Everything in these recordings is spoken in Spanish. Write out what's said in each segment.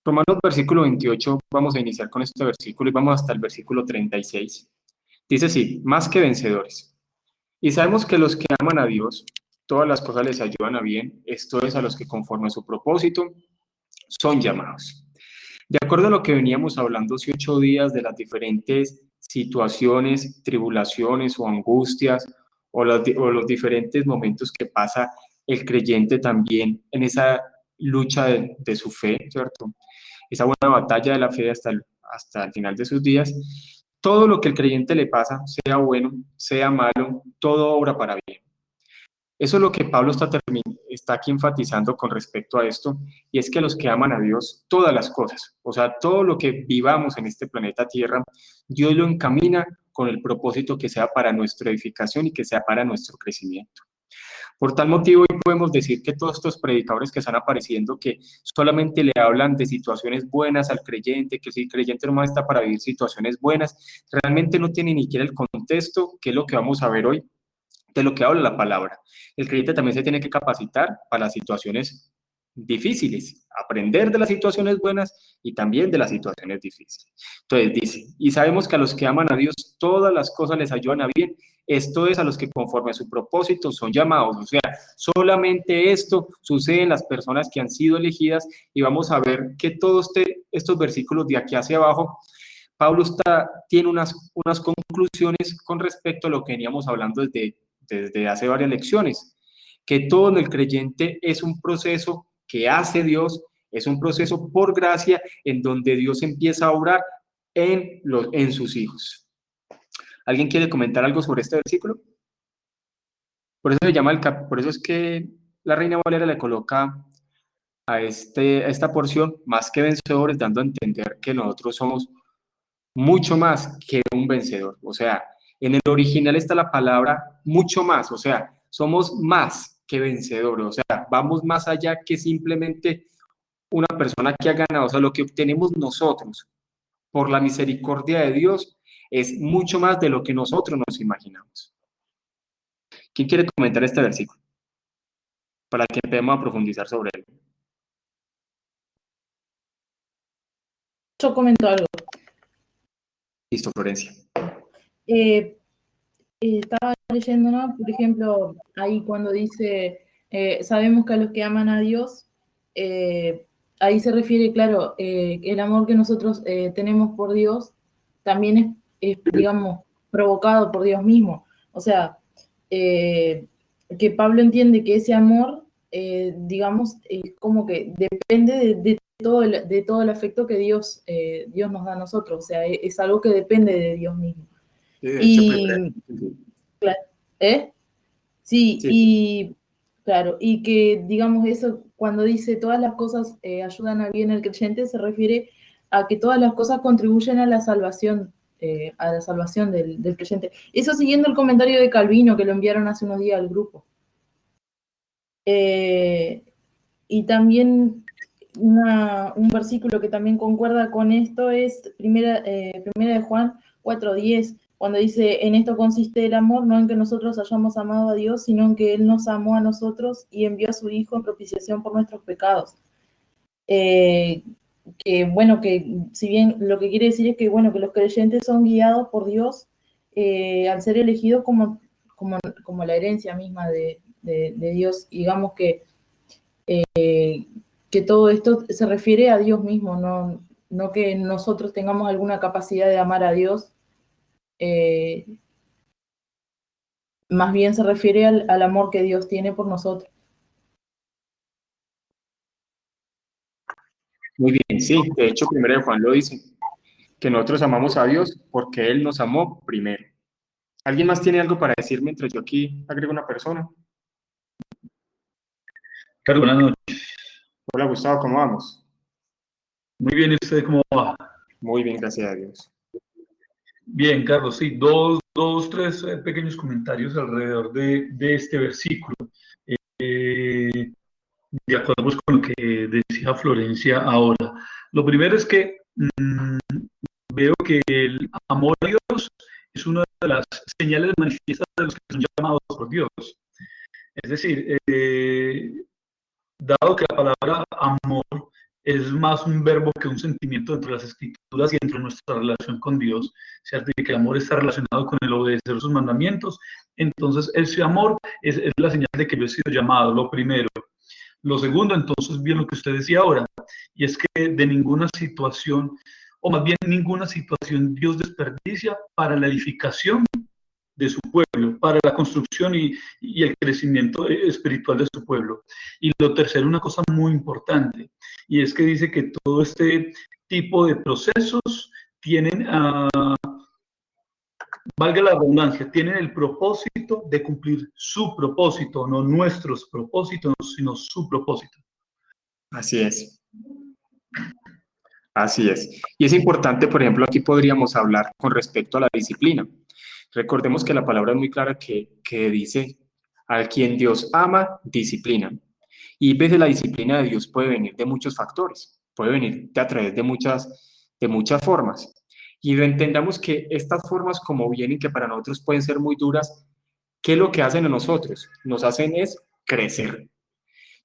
Romanos versículo 28, vamos a iniciar con este versículo y vamos hasta el versículo 36. Dice así, más que vencedores. Y sabemos que los que aman a Dios, todas las cosas les ayudan a bien, esto es a los que conforme a su propósito son llamados. De acuerdo a lo que veníamos hablando hace 8 días de las diferentes situaciones, tribulaciones o angustias o los diferentes momentos que pasa el creyente también en esa lucha de su fe, ¿cierto? Esa buena batalla de la fe hasta el final de sus días. Todo lo que el creyente le pasa, sea bueno, sea malo, todo obra para bien. Eso es lo que Pablo está aquí enfatizando con respecto a esto, y es que los que aman a Dios, todas las cosas, o sea, todo lo que vivamos en este planeta Tierra, Dios lo encamina con el propósito que sea para nuestra edificación y que sea para nuestro crecimiento. Por tal motivo, hoy podemos decir que todos estos predicadores que están apareciendo, que solamente le hablan de situaciones buenas al creyente, que si el creyente nomás está para vivir situaciones buenas, realmente no tiene ni siquiera el contexto, que es lo que vamos a ver hoy, de lo que habla la palabra. El creyente también se tiene que capacitar para las situaciones difíciles, aprender de las situaciones buenas y también de las situaciones difíciles. Entonces dice, y sabemos que a los que aman a Dios todas las cosas les ayudan a bien, esto es a los que conforme a su propósito son llamados, o sea, solamente esto sucede en las personas que han sido elegidas, y vamos a ver que todos estos versículos de aquí hacia abajo, Pablo tiene unas conclusiones con respecto a lo que veníamos hablando desde hace varias lecciones, que todo en el creyente es un proceso que hace Dios, es un proceso por gracia en donde Dios empieza a obrar en sus hijos. ¿Alguien quiere comentar algo sobre este versículo? Por eso se llama por eso es que la Reina Valera le coloca a esta porción más que vencedores, dando a entender que nosotros somos mucho más que un vencedor. O sea, en el original está la palabra mucho más, o sea, somos más que vencedores, o sea, vamos más allá que simplemente una persona que ha ganado, o sea, lo que obtenemos nosotros por la misericordia de Dios es mucho más de lo que nosotros nos imaginamos. ¿Quién quiere comentar este versículo? Para que empecemos a profundizar sobre él. Yo comento algo. Listo, Florencia. Estaba leyendo, ¿no? Por ejemplo, ahí cuando dice, sabemos que a los que aman a Dios, ahí se refiere, claro, el amor que nosotros tenemos por Dios también es, digamos, provocado por Dios mismo. O sea, que Pablo entiende que ese amor, digamos, como que depende de todo el afecto que Dios nos da a nosotros. O sea, es algo que depende de Dios mismo. Sí, de hecho, Y, ¿eh? Sí, sí. y claro, y que digamos eso, cuando dice todas las cosas ayudan a bien al creyente, se refiere a que todas las cosas contribuyen a la salvación del creyente. Eso siguiendo el comentario de Calvino que lo enviaron hace unos días al grupo. Y también un versículo que también concuerda con esto es primera de Juan 4:10, cuando dice, en esto consiste el amor, no en que nosotros hayamos amado a Dios, sino en que Él nos amó a nosotros y envió a su Hijo en propiciación por nuestros pecados. Que bueno, que si bien lo que quiere decir es que bueno, que los creyentes son guiados por Dios al ser elegidos como la herencia misma de Dios, digamos que todo esto se refiere a Dios mismo, no que nosotros tengamos alguna capacidad de amar a Dios, más bien se refiere al amor que Dios tiene por nosotros. Muy bien, sí, de hecho, primero de Juan lo dice, que nosotros amamos a Dios porque Él nos amó primero. ¿Alguien más tiene algo para decir mientras yo aquí agrego una persona? Carlos, buenas noches. Hola, Gustavo, ¿cómo vamos? Muy bien, ¿y usted cómo va? Muy bien, gracias a Dios. Bien, Carlos, sí, tres pequeños comentarios alrededor de este versículo. De acuerdo pues, con lo que decía Florencia ahora. Lo primero es que veo que el amor a Dios es una de las señales manifiestas de los que son llamados por Dios. Es decir, dado que la palabra amor es más un verbo que un sentimiento dentro de las Escrituras y dentro de nuestra relación con Dios, ¿cierto? Y que el amor está relacionado con el obedecer sus mandamientos. Entonces, ese amor es la señal de que yo he sido llamado, lo primero. Lo segundo, entonces, bien lo que usted decía ahora, y es que de ninguna situación, o más bien ninguna situación, Dios desperdicia para la edificación de su pueblo, para la construcción y el crecimiento espiritual de su pueblo. Y lo tercero, una cosa muy importante, y es que dice que todo este tipo de procesos tienen, valga la redundancia, tienen el propósito de cumplir su propósito, no nuestros propósitos, sino su propósito. Así es. Así es. Y es importante, por ejemplo, aquí podríamos hablar con respecto a la disciplina. Recordemos que la palabra es muy clara que dice, al quien Dios ama, disciplina. Y a veces la disciplina de Dios puede venir de muchos factores, puede venir a través de muchas formas. Y entendamos que estas formas como vienen, que para nosotros pueden ser muy duras, ¿qué es lo que hacen a nosotros? Nos hacen es crecer.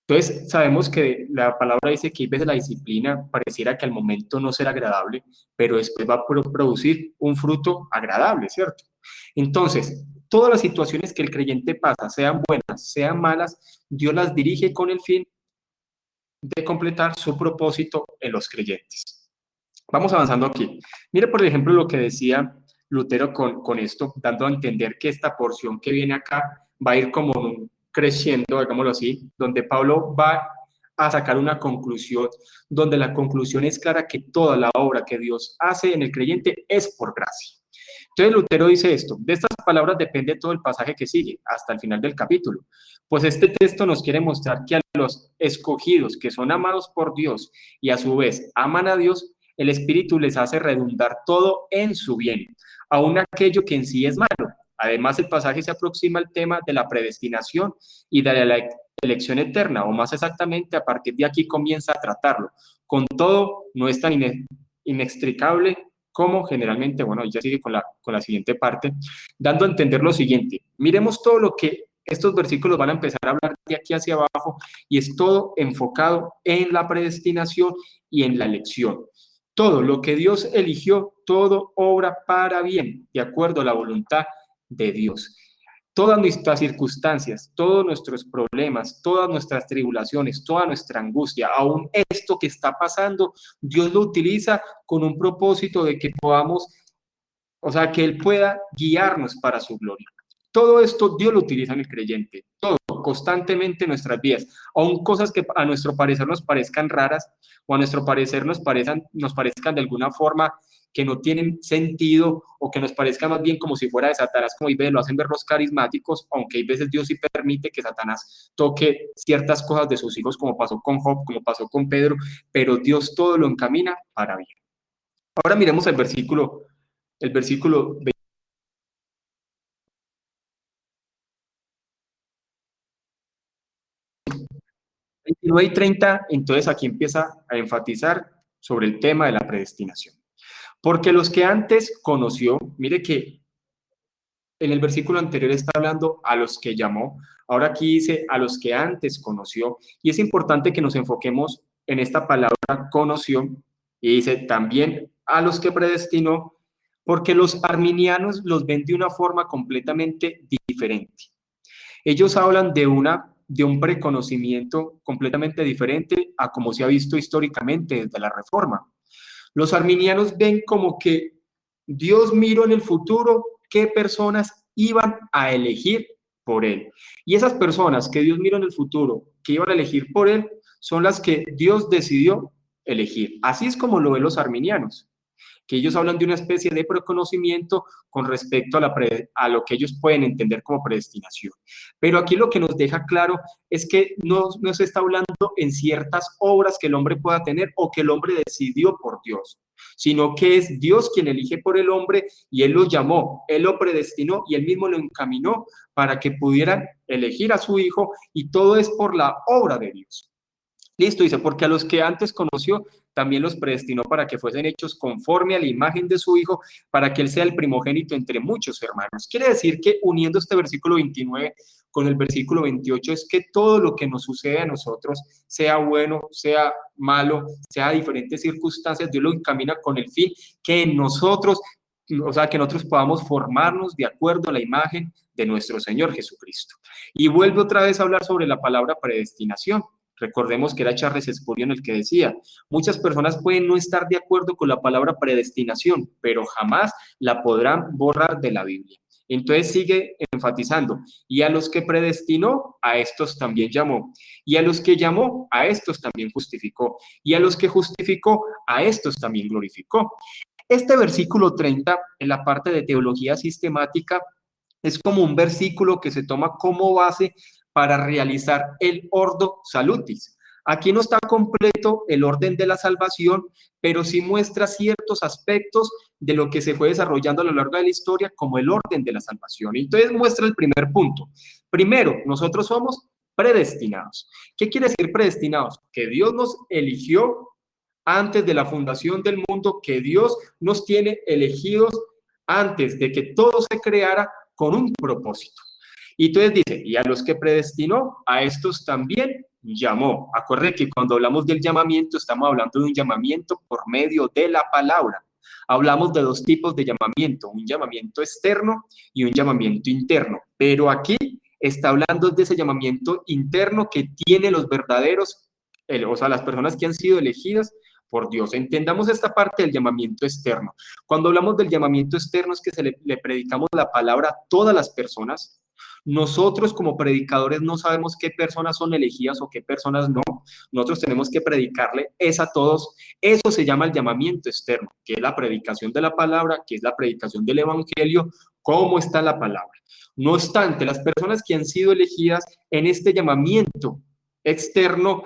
Entonces, sabemos que la palabra dice que a veces la disciplina pareciera que al momento no será agradable, pero después va a producir un fruto agradable, ¿cierto? Entonces, todas las situaciones que el creyente pasa, sean buenas, sean malas, Dios las dirige con el fin de completar su propósito en los creyentes. Vamos avanzando aquí. Mire, por ejemplo, lo que decía Lutero con esto, dando a entender que esta porción que viene acá va a ir como creciendo, digámoslo así, donde Pablo va a sacar una conclusión, donde la conclusión es clara que toda la obra que Dios hace en el creyente es por gracia. Entonces Lutero dice esto, de estas palabras depende todo el pasaje que sigue, hasta el final del capítulo, pues este texto nos quiere mostrar que a los escogidos que son amados por Dios y a su vez aman a Dios, el Espíritu les hace redundar todo en su bien, aun aquello que en sí es malo. Además, el pasaje se aproxima al tema de la predestinación y de la elección eterna, o más exactamente, a partir de aquí comienza a tratarlo. Con todo, no es tan inextricable como generalmente, bueno, ya sigue con la siguiente parte, dando a entender lo siguiente. Miremos todo lo que estos versículos van a empezar a hablar de aquí hacia abajo, y es todo enfocado en la predestinación y en la elección. Todo lo que Dios eligió, todo obra para bien, de acuerdo a la voluntad de Dios. Todas nuestras circunstancias, todos nuestros problemas, todas nuestras tribulaciones, toda nuestra angustia, aún esto que está pasando, Dios lo utiliza con un propósito de que podamos, o sea, que Él pueda guiarnos para su gloria. Todo esto Dios lo utiliza en el creyente, todo, constantemente en nuestras vidas, aun cosas que a nuestro parecer nos parezcan raras o a nuestro parecer nos parezcan de alguna forma que no tienen sentido o que nos parezca más bien como si fuera de Satanás, como lo hacen ver los carismáticos, aunque hay veces Dios sí permite que Satanás toque ciertas cosas de sus hijos, como pasó con Job, como pasó con Pedro, pero Dios todo lo encamina para bien. Ahora miremos el versículo 29 y 30, entonces aquí empieza a enfatizar sobre el tema de la predestinación. Porque los que antes conoció, mire que en el versículo anterior está hablando a los que llamó, ahora aquí dice a los que antes conoció, y es importante que nos enfoquemos en esta palabra conoció, y dice también a los que predestinó, porque los arminianos los ven de una forma completamente diferente. Ellos hablan de un preconocimiento completamente diferente a como se ha visto históricamente desde la Reforma. Los arminianos ven como que Dios miró en el futuro qué personas iban a elegir por Él. Y esas personas que Dios miró en el futuro, que iban a elegir por Él, son las que Dios decidió elegir. Así es como lo ven los arminianos, que ellos hablan de una especie de preconocimiento con respecto a lo que ellos pueden entender como predestinación. Pero aquí lo que nos deja claro es que no se está hablando en ciertas obras que el hombre pueda tener o que el hombre decidió por Dios, sino que es Dios quien elige por el hombre y Él lo llamó, Él lo predestinó y Él mismo lo encaminó para que pudieran elegir a su hijo, y todo es por la obra de Dios. Listo, dice, porque a los que antes conoció, también los predestinó para que fuesen hechos conforme a la imagen de su Hijo, para que Él sea el primogénito entre muchos hermanos. Quiere decir que uniendo este versículo 29 con el versículo 28 es que todo lo que nos sucede a nosotros, sea bueno, sea malo, sea diferentes circunstancias, Dios lo encamina con el fin que nosotros, o sea, que nosotros podamos formarnos de acuerdo a la imagen de nuestro Señor Jesucristo. Y vuelve otra vez a hablar sobre la palabra predestinación. Recordemos que era Charles Spurgeon el que decía, muchas personas pueden no estar de acuerdo con la palabra predestinación, pero jamás la podrán borrar de la Biblia. Entonces sigue enfatizando, y a los que predestinó, a estos también llamó, y a los que llamó, a estos también justificó, y a los que justificó, a estos también glorificó. Este versículo 30, en la parte de teología sistemática, es como un versículo que se toma como base para realizar el ordo salutis. Aquí no está completo el orden de la salvación, pero sí muestra ciertos aspectos de lo que se fue desarrollando a lo largo de la historia como el orden de la salvación. Entonces muestra el primer punto. Primero, nosotros somos predestinados. ¿Qué quiere decir predestinados? Que Dios nos eligió antes de la fundación del mundo, que Dios nos tiene elegidos antes de que todo se creara con un propósito. Y entonces dice, y a los que predestinó, a estos también llamó. Acuérdense que cuando hablamos del llamamiento, estamos hablando de un llamamiento por medio de la palabra. Hablamos de dos tipos de llamamiento, un llamamiento externo y un llamamiento interno. Pero aquí está hablando de ese llamamiento interno que tiene los verdaderos, o sea, las personas que han sido elegidas por Dios. Entendamos esta parte del llamamiento externo. Cuando hablamos del llamamiento externo es que le predicamos la palabra a todas las personas. Nosotros como predicadores no sabemos qué personas son elegidas o qué personas no. Nosotros tenemos que predicarle es a todos. Eso se llama el llamamiento externo, que es la predicación de la palabra, que es la predicación del evangelio, cómo está la palabra. No obstante, las personas que han sido elegidas en este llamamiento externo,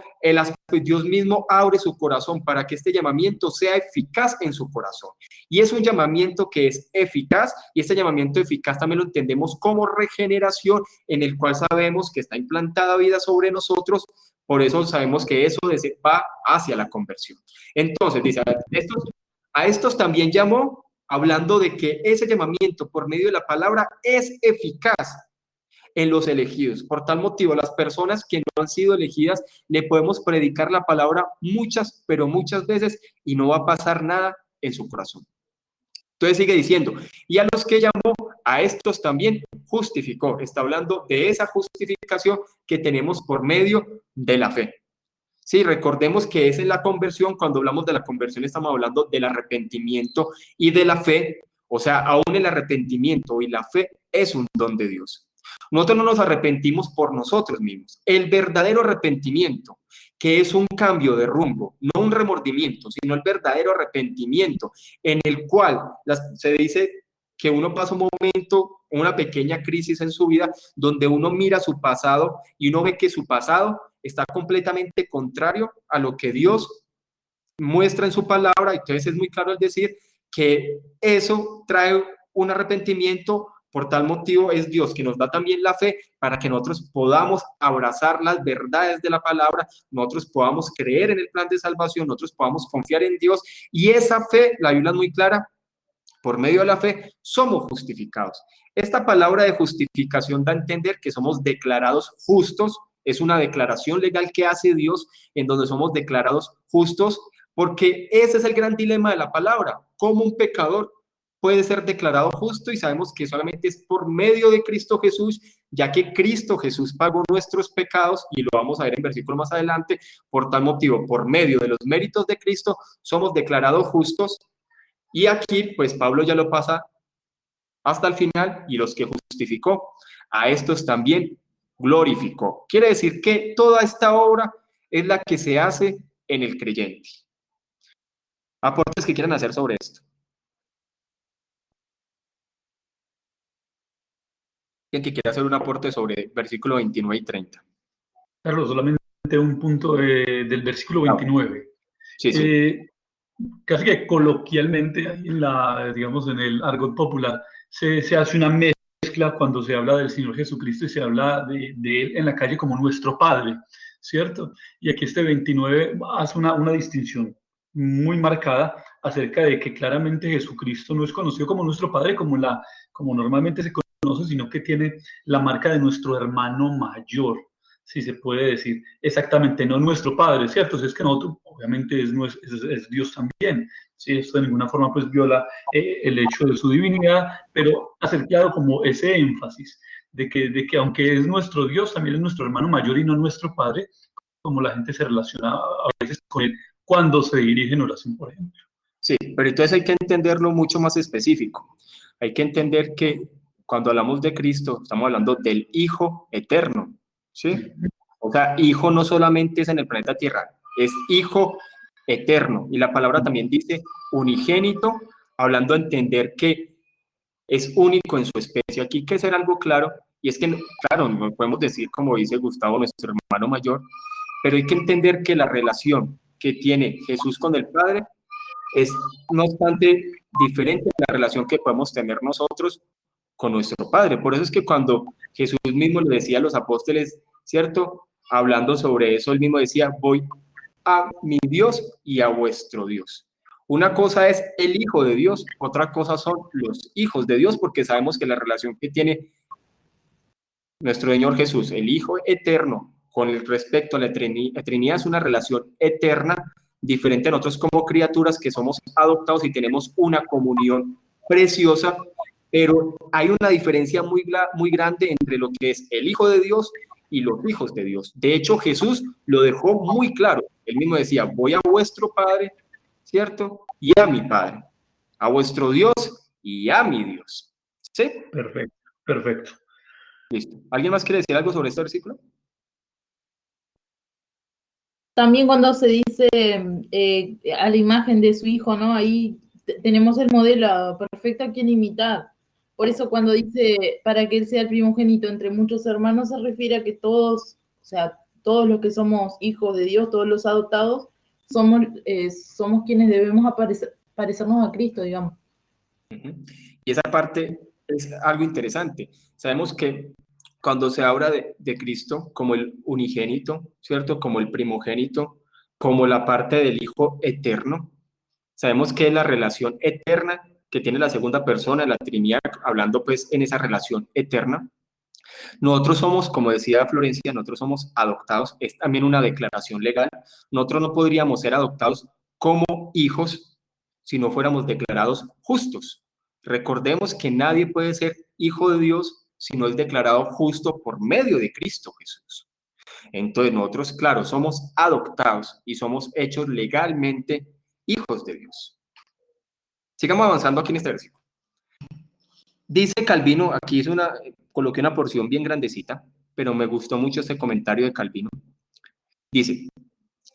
Dios mismo abre su corazón para que este llamamiento sea eficaz en su corazón. Y es un llamamiento que es eficaz, y este llamamiento eficaz también lo entendemos como regeneración, en el cual sabemos que está implantada vida sobre nosotros, por eso sabemos que eso va hacia la conversión. Entonces, dice, a estos también llamó, hablando de que ese llamamiento por medio de la palabra es eficaz en los elegidos. Por tal motivo, las personas que no han sido elegidas, le podemos predicar la palabra muchas, pero muchas veces, y no va a pasar nada en su corazón. Entonces sigue diciendo, y a los que llamó, a estos también justificó. Está hablando de esa justificación que tenemos por medio de la fe. Sí, recordemos que es en la conversión. Cuando hablamos de la conversión estamos hablando del arrepentimiento y de la fe. O sea, aún el arrepentimiento y la fe es un don de Dios. Nosotros no nos arrepentimos por nosotros mismos. El verdadero arrepentimiento, que es un cambio de rumbo, no un remordimiento, sino el verdadero arrepentimiento, en el cual se dice que uno pasa un momento, una pequeña crisis en su vida, donde uno mira su pasado y uno ve que su pasado está completamente contrario a lo que Dios muestra en su palabra. Entonces es muy claro el decir que eso trae un arrepentimiento. Por tal motivo es Dios que nos da también la fe para que nosotros podamos abrazar las verdades de la palabra, nosotros podamos creer en el plan de salvación, nosotros podamos confiar en Dios, y esa fe, la Biblia es muy clara, por medio de la fe somos justificados. Esta palabra de justificación da a entender que somos declarados justos, es una declaración legal que hace Dios en donde somos declarados justos, porque ese es el gran dilema de la palabra, cómo un pecador puede ser declarado justo, y sabemos que solamente es por medio de Cristo Jesús, ya que Cristo Jesús pagó nuestros pecados, y lo vamos a ver en versículo más adelante. Por tal motivo, por medio de los méritos de Cristo, somos declarados justos, y aquí, pues Pablo ya lo pasa hasta el final, y los que justificó, a estos también glorificó. Quiere decir que toda esta obra es la que se hace en el creyente. Aportes que quieran hacer sobre esto. Que quiera hacer un aporte sobre versículo 29 y 30. Carlos, solamente un punto del versículo 29. Sí. Casi que coloquialmente, digamos, en el argot popular, se hace una mezcla cuando se habla del Señor Jesucristo y se habla de Él en la calle como nuestro Padre, ¿cierto? Y aquí este 29 hace una distinción muy marcada acerca de que claramente Jesucristo no es conocido como nuestro Padre, como normalmente se conoce reconoce, sino que tiene la marca de nuestro hermano mayor, si se puede decir. Exactamente, no nuestro Padre, ¿cierto? Si es que nosotros, obviamente, es Dios también. Si esto de ninguna forma pues viola el hecho de su divinidad, pero hacer claro como ese énfasis de que aunque es nuestro Dios, también es nuestro hermano mayor y no nuestro Padre, como la gente se relaciona a veces con él cuando se dirige en oración, por ejemplo. Sí, pero entonces hay que entenderlo mucho más específico. Hay que entender que cuando hablamos de Cristo, estamos hablando del Hijo eterno, ¿sí? O sea, Hijo no solamente es en el planeta Tierra, es Hijo eterno. Y la palabra también dice unigénito, hablando de entender que es único en su especie. Aquí hay que ser algo claro, y es que, claro, no podemos decir, como dice Gustavo, nuestro hermano mayor, pero hay que entender que la relación que tiene Jesús con el Padre es, no obstante, diferente a la relación que podemos tener nosotros con nuestro Padre. Por eso es que cuando Jesús mismo le decía a los apóstoles, ¿cierto? Hablando sobre eso, él mismo decía, voy a mi Dios y a vuestro Dios. Una cosa es el Hijo de Dios, otra cosa son los hijos de Dios, porque sabemos que la relación que tiene nuestro Señor Jesús, el Hijo eterno, con el respecto a la Trinidad, es una relación eterna, diferente a nosotros como criaturas que somos adoptados y tenemos una comunión preciosa, pero hay una diferencia muy grande entre lo que es el Hijo de Dios y los hijos de Dios. De hecho, Jesús lo dejó muy claro. Él mismo decía, voy a vuestro Padre, ¿cierto? Y a mi Padre, a vuestro Dios y a mi Dios. ¿Sí? Perfecto, perfecto. Listo. ¿Alguien más quiere decir algo sobre este versículo? También cuando se dice a la imagen de su hijo, ¿no? Ahí tenemos el modelo perfecto a quien imitar. Por eso cuando dice para que él sea el primogénito entre muchos hermanos, se refiere a que todos, o sea, todos los que somos hijos de Dios, todos los adoptados, somos quienes debemos parecernos a Cristo, digamos. Y esa parte es algo interesante. Sabemos que cuando se habla de Cristo como el unigénito, ¿cierto? Como el primogénito, como la parte del Hijo eterno, sabemos que es la relación eterna que tiene la segunda persona de la Trinidad, hablando pues en esa relación eterna. Nosotros somos, como decía Florencia, nosotros somos adoptados, es también una declaración legal. Nosotros no podríamos ser adoptados como hijos si no fuéramos declarados justos. Recordemos que nadie puede ser hijo de Dios si no es declarado justo por medio de Cristo Jesús. Entonces nosotros, claro, somos adoptados y somos hechos legalmente hijos de Dios. Sigamos avanzando aquí en este versículo. Dice Calvino, aquí coloqué una porción bien grandecita, pero me gustó mucho este comentario de Calvino. Dice,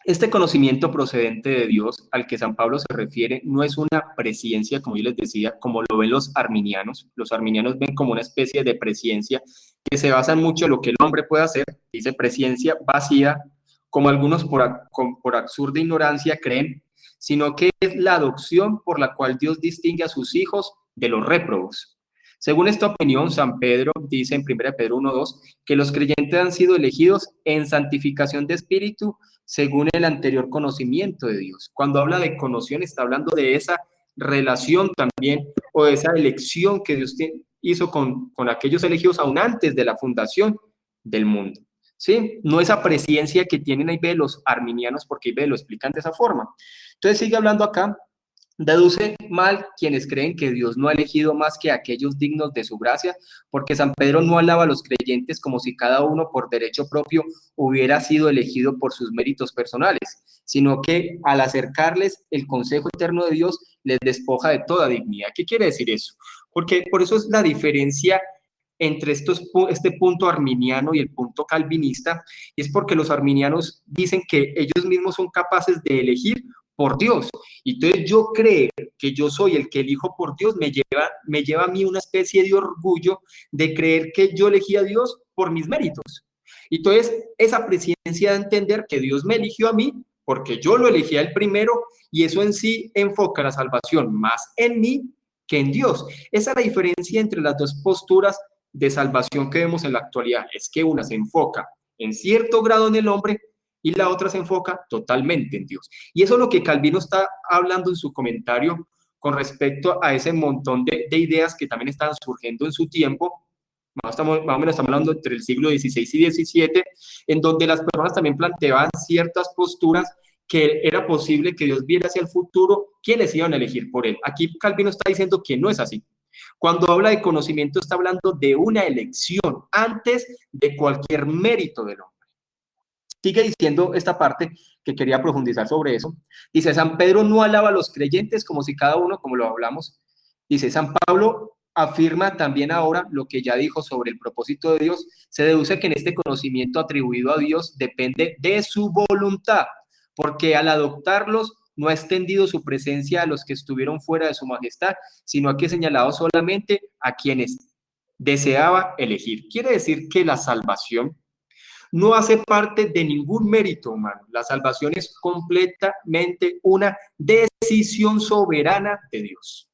este conocimiento procedente de Dios al que San Pablo se refiere no es una presciencia, como yo les decía, como lo ven los arminianos. Los arminianos ven como una especie de presciencia que se basa en mucho en lo que el hombre puede hacer. Dice presciencia vacía, como algunos por absurda ignorancia creen, sino que es la adopción por la cual Dios distingue a sus hijos de los réprobos. Según esta opinión, San Pedro dice en 1 Pedro 1:2 que los creyentes han sido elegidos en santificación de espíritu según el anterior conocimiento de Dios. Cuando habla de conoción, está hablando de esa relación también o de esa elección que Dios hizo con aquellos elegidos aún antes de la fundación del mundo. ¿Sí? No esa presciencia que tienen ahí los arminianos, porque ahí lo explican de esa forma. Entonces sigue hablando acá. Deduce mal quienes creen que Dios no ha elegido más que a aquellos dignos de su gracia, porque San Pedro no alaba a los creyentes como si cada uno por derecho propio hubiera sido elegido por sus méritos personales, sino que al acercarles el consejo eterno de Dios les despoja de toda dignidad. ¿Qué quiere decir eso? Porque por eso es la diferencia entre este punto arminiano y el punto calvinista, y es porque los arminianos dicen que ellos mismos son capaces de elegir por Dios. Y entonces yo creer que yo soy el que elijo por Dios me lleva a mí una especie de orgullo de creer que yo elegí a Dios por mis méritos. Y entonces esa presciencia de entender que Dios me eligió a mí porque yo lo elegí a él primero, y eso en sí enfoca la salvación más en mí que en Dios. Esa es la diferencia entre las dos posturas de salvación que vemos en la actualidad. Es que una se enfoca en cierto grado en el hombre y la otra se enfoca totalmente en Dios. Y eso es lo que Calvino está hablando en su comentario con respecto a ese montón de ideas que también estaban surgiendo en su tiempo, más o menos estamos hablando entre el siglo XVI y XVII, en donde las personas también planteaban ciertas posturas que era posible que Dios viera hacia el futuro quiénes iban a elegir por él. Aquí Calvino está diciendo que no es así. Cuando habla de conocimiento está hablando de una elección antes de cualquier mérito del hombre. Sigue diciendo esta parte que quería profundizar sobre eso. Dice, San Pedro no alaba a los creyentes como si cada uno, como lo hablamos. Dice, San Pablo afirma también ahora lo que ya dijo sobre el propósito de Dios. Se deduce que en este conocimiento atribuido a Dios depende de su voluntad, porque al adoptarlos no ha extendido su presencia a los que estuvieron fuera de su majestad, sino a que ha señalado solamente a quienes deseaba elegir. Quiere decir que la salvación no hace parte de ningún mérito humano. La salvación es completamente una decisión soberana de Dios.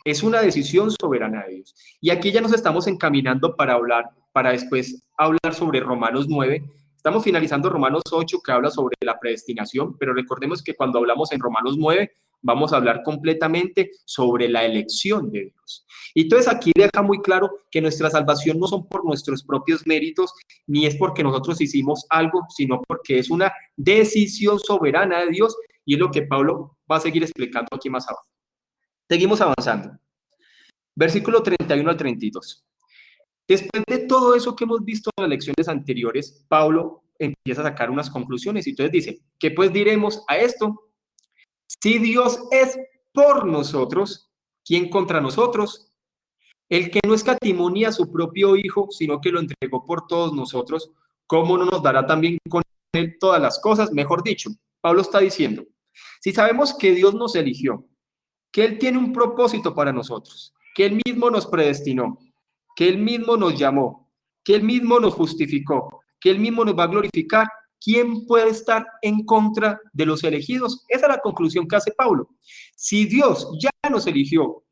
Es una decisión soberana de Dios. Y aquí ya nos estamos encaminando para después hablar sobre Romanos 9. Estamos finalizando Romanos 8, que habla sobre la predestinación, pero recordemos que cuando hablamos en Romanos 9, vamos a hablar completamente sobre la elección de Dios. Y entonces aquí deja muy claro que nuestra salvación no son por nuestros propios méritos, ni es porque nosotros hicimos algo, sino porque es una decisión soberana de Dios, y es lo que Pablo va a seguir explicando aquí más abajo. Seguimos avanzando. Versículo 31 al 32. Después de todo eso que hemos visto en las lecciones anteriores, Pablo empieza a sacar unas conclusiones y entonces dice, ¿qué pues diremos a esto? Si Dios es por nosotros, ¿quién contra nosotros? El que no escatimó ni a su propio Hijo, sino que lo entregó por todos nosotros, ¿cómo no nos dará también con él todas las cosas? Mejor dicho, Pablo está diciendo, si sabemos que Dios nos eligió, que Él tiene un propósito para nosotros, que Él mismo nos predestinó, que Él mismo nos llamó, que Él mismo nos justificó, que Él mismo nos va a glorificar, ¿quién puede estar en contra de los elegidos? Esa es la conclusión que hace Pablo. Si Dios ya nos eligió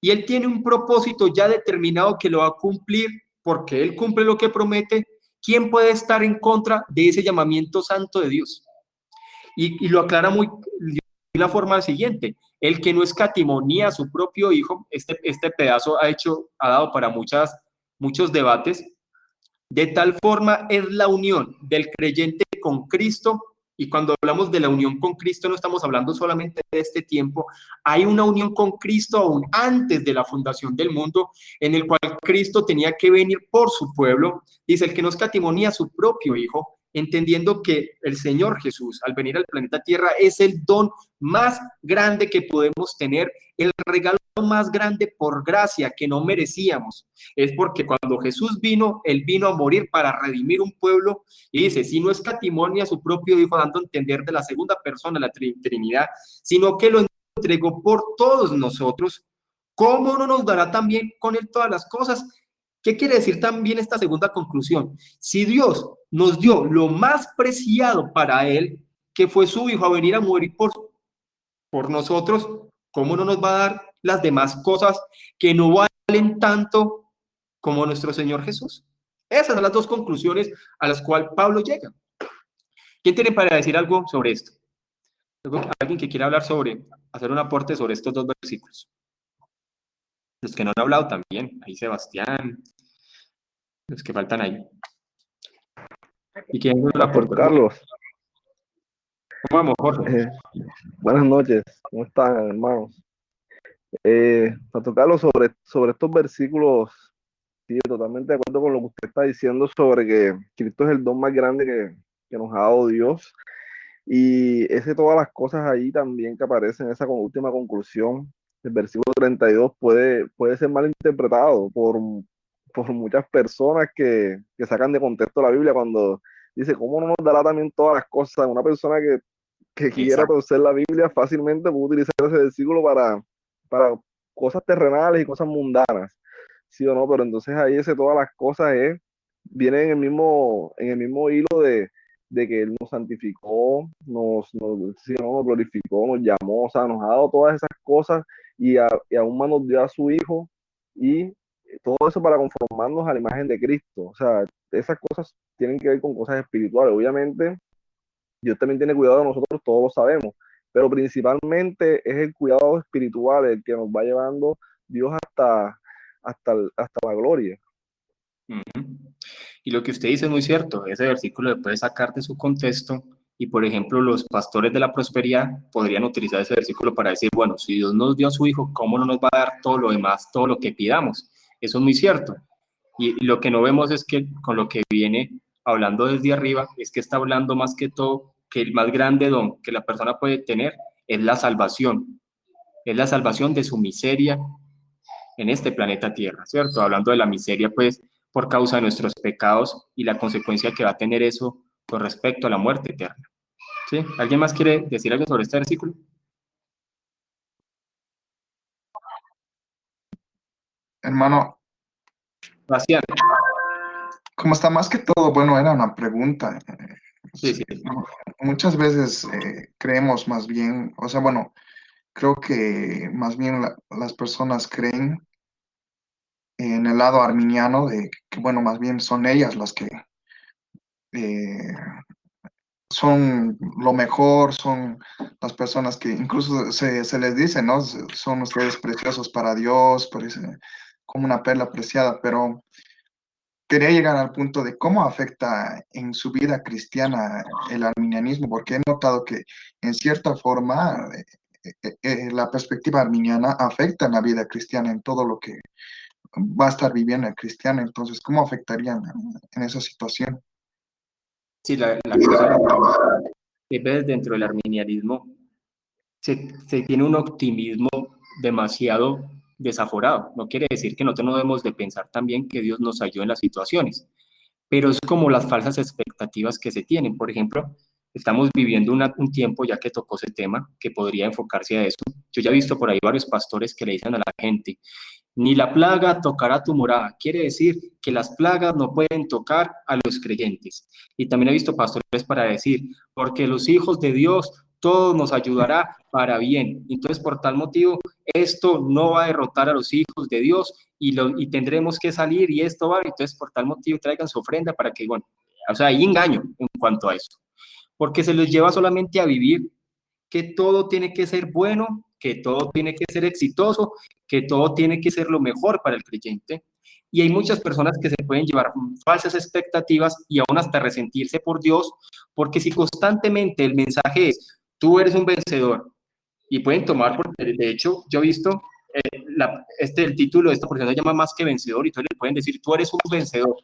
y Él tiene un propósito ya determinado que lo va a cumplir, porque Él cumple lo que promete, ¿quién puede estar en contra de ese llamamiento santo de Dios? Y lo aclara muy de la forma siguiente: el que no escatimó ni a su propio Hijo. Este pedazo ha dado para muchos debates. De tal forma es la unión del creyente con Cristo, y cuando hablamos de la unión con Cristo no estamos hablando solamente de este tiempo, hay una unión con Cristo aún antes de la fundación del mundo, en el cual Cristo tenía que venir por su pueblo. Dice, el que no escatimó ni a su propio Hijo, entendiendo que el Señor Jesús, al venir al planeta Tierra, es el don más grande que podemos tener, el regalo más grande por gracia que no merecíamos. Es porque cuando Jesús vino, Él vino a morir para redimir un pueblo, y dice, si no escatimó ni a su propio Hijo, dando a entender de la segunda persona de la Trinidad, sino que lo entregó por todos nosotros, ¿cómo no nos dará también con Él todas las cosas? ¿Qué quiere decir también esta segunda conclusión? Si Dios nos dio lo más preciado para Él, que fue su Hijo, a venir a morir por nosotros, ¿cómo no nos va a dar las demás cosas que no valen tanto como nuestro Señor Jesús? Esas son las dos conclusiones a las cuales Pablo llega. ¿Quién tiene para decir algo sobre esto? ¿Alguien que quiera hablar hacer un aporte sobre estos dos versículos? Los que no han hablado también, ahí Sebastián, los que faltan ahí. ¿Y quién no aporta? Carlos, ¿Cómo vamos, Jorge? buenas noches, ¿cómo están, hermanos? Pastor Carlos, sobre estos versículos, sí, totalmente de acuerdo con lo que usted está diciendo sobre que Cristo es el don más grande que nos ha dado Dios, y todas las cosas ahí también que aparecen en esa última conclusión, el versículo 32 puede ser mal interpretado por muchas personas que sacan de contexto la Biblia cuando dice, ¿cómo no nos dará también todas las cosas? Una persona que quiera torcer la Biblia fácilmente puede utilizar ese versículo para cosas terrenales y cosas mundanas, ¿sí o no? Pero entonces ahí todas las cosas vienen en el mismo hilo de que Él nos santificó, sí, ¿no? Nos glorificó, nos llamó, o sea, nos ha dado todas esas cosas y aún más nos dio a su Hijo, y todo eso para conformarnos a la imagen de Cristo. O sea, esas cosas tienen que ver con cosas espirituales. Obviamente, Dios también tiene cuidado de nosotros, todos lo sabemos, pero principalmente es el cuidado espiritual el que nos va llevando Dios hasta la gloria. Ujú. Y lo que usted dice es muy cierto, ese versículo se puede sacar de su contexto y, por ejemplo, los pastores de la prosperidad podrían utilizar ese versículo para decir, bueno, si Dios nos dio a su Hijo, ¿cómo no nos va a dar todo lo demás, todo lo que pidamos? Eso es muy cierto. Y lo que no vemos es que con lo que viene hablando desde arriba, es que está hablando más que todo que el más grande don que la persona puede tener es la salvación de su miseria en este planeta Tierra, ¿cierto? Hablando de la miseria, pues, por causa de nuestros pecados y la consecuencia que va a tener eso con respecto a la muerte eterna. ¿Sí? ¿Alguien más quiere decir algo sobre este versículo? Hermano, Bastián. ¿cómo está? Más que todo, bueno, era una pregunta. Sí, sí. Muchas veces creemos más bien, o sea, bueno, creo que más bien las personas creen en el lado arminiano de que, bueno, más bien son ellas las que eh, son lo mejor, son las personas que incluso se les dice, ¿no? Son ustedes preciosos para Dios, como una perla preciada, pero quería llegar al punto de cómo afecta en su vida cristiana el arminianismo, porque he notado que en cierta forma la perspectiva arminiana afecta en la vida cristiana, en todo lo que va a estar viviendo el cristiano. Entonces, ¿cómo afectarían en esa situación? Sí, la cosa es que dentro del arminianismo se tiene un optimismo demasiado desaforado. No quiere decir que nosotros no debemos de pensar también que Dios nos ayuda en las situaciones, pero es como las falsas expectativas que se tienen. Por ejemplo, estamos viviendo un tiempo, ya que tocó ese tema, que podría enfocarse a eso. Yo ya he visto por ahí varios pastores que le dicen a la gente, ni la plaga tocará tu morada. Quiere decir que las plagas no pueden tocar a los creyentes. Y también he visto pastores para decir, porque los hijos de Dios, todo nos ayudará para bien. Entonces, por tal motivo, esto no va a derrotar a los hijos de Dios y tendremos que salir y esto va. Entonces, por tal motivo, traigan su ofrenda para que, bueno, o sea, hay engaño en cuanto a eso. Porque se les lleva solamente a vivir que todo tiene que ser bueno, que todo tiene que ser exitoso, que todo tiene que ser lo mejor para el creyente. Y hay muchas personas que se pueden llevar falsas expectativas y aún hasta resentirse por Dios, porque si constantemente el mensaje es, tú eres un vencedor, y pueden tomar, porque de hecho yo he visto el título de esta porción se llama Más que Vencedor, y entonces le pueden decir, tú eres un vencedor,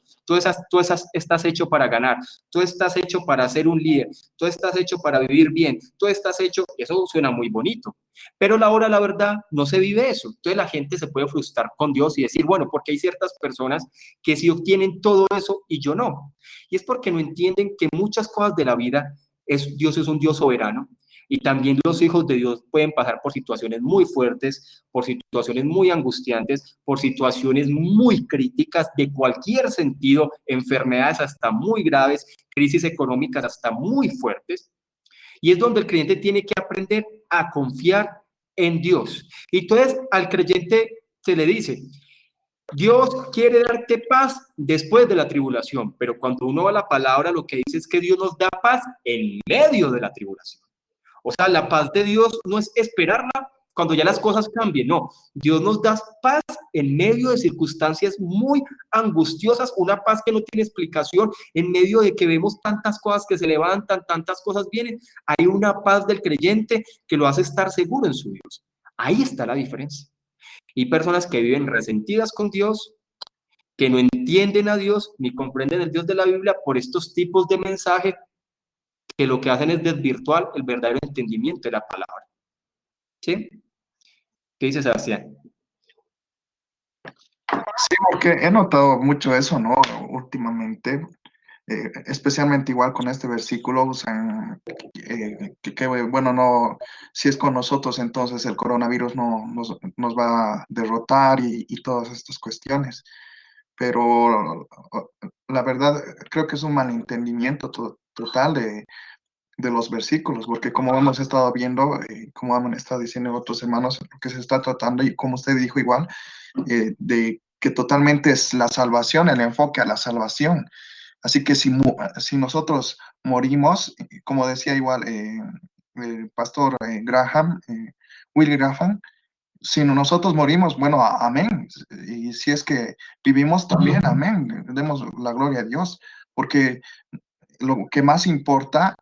estás hecho para ganar, tú estás hecho para ser un líder, tú estás hecho para vivir bien, tú estás hecho, eso suena muy bonito, pero la verdad, no se vive eso. Entonces la gente se puede frustrar con Dios y decir, bueno, porque hay ciertas personas que sí obtienen todo eso y yo no. Y es porque no entienden que muchas cosas de la vida, Dios es un Dios soberano, y también los hijos de Dios pueden pasar por situaciones muy fuertes, por situaciones muy angustiantes, por situaciones muy críticas de cualquier sentido, enfermedades hasta muy graves, crisis económicas hasta muy fuertes. Y es donde el creyente tiene que aprender a confiar en Dios. Y entonces al creyente se le dice, Dios quiere darte paz después de la tribulación, pero cuando uno va a la palabra, lo que dice es que Dios nos da paz en medio de la tribulación. O sea, la paz de Dios no es esperarla cuando ya las cosas cambien, no. Dios nos da paz en medio de circunstancias muy angustiosas, una paz que no tiene explicación, en medio de que vemos tantas cosas que se levantan, tantas cosas vienen. Hay una paz del creyente que lo hace estar seguro en su Dios. Ahí está la diferencia. Y personas que viven resentidas con Dios, que no entienden a Dios ni comprenden el Dios de la Biblia por estos tipos de mensajes que lo que hacen es desvirtuar el verdadero entendimiento de la palabra. ¿Sí? ¿Qué dice Sebastián? Sí, porque he notado mucho eso, ¿no? Últimamente, especialmente igual con este versículo, usan bueno, no, si es con nosotros, entonces el coronavirus no nos va a derrotar y todas estas cuestiones. Pero la verdad, creo que es un malentendimiento total de los versículos, porque como hemos estado viendo, como han estado diciendo otros hermanos, lo que se está tratando, y como usted dijo igual, de que totalmente es la salvación, el enfoque a la salvación. Así que si nosotros morimos, como decía igual el pastor Will Graham, si nosotros morimos, bueno, amén. Y si es que vivimos también, amén. Demos la gloria a Dios, porque lo que más importa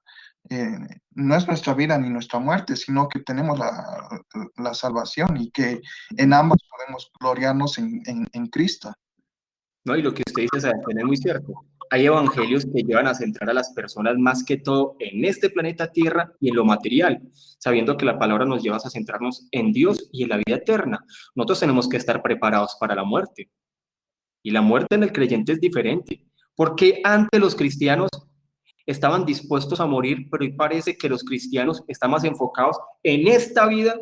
eh, no es nuestra vida ni nuestra muerte, sino que tenemos la salvación y que en ambas podemos gloriarnos en Cristo. ¿No? Y lo que usted dice, Sebastián, es muy cierto. Hay evangelios que llevan a centrar a las personas más que todo en este planeta Tierra y en lo material, sabiendo que la palabra nos lleva a centrarnos en Dios y en la vida eterna. Nosotros tenemos que estar preparados para la muerte. Y la muerte en el creyente es diferente, porque antes los cristianos estaban dispuestos a morir, pero hoy parece que los cristianos están más enfocados en esta vida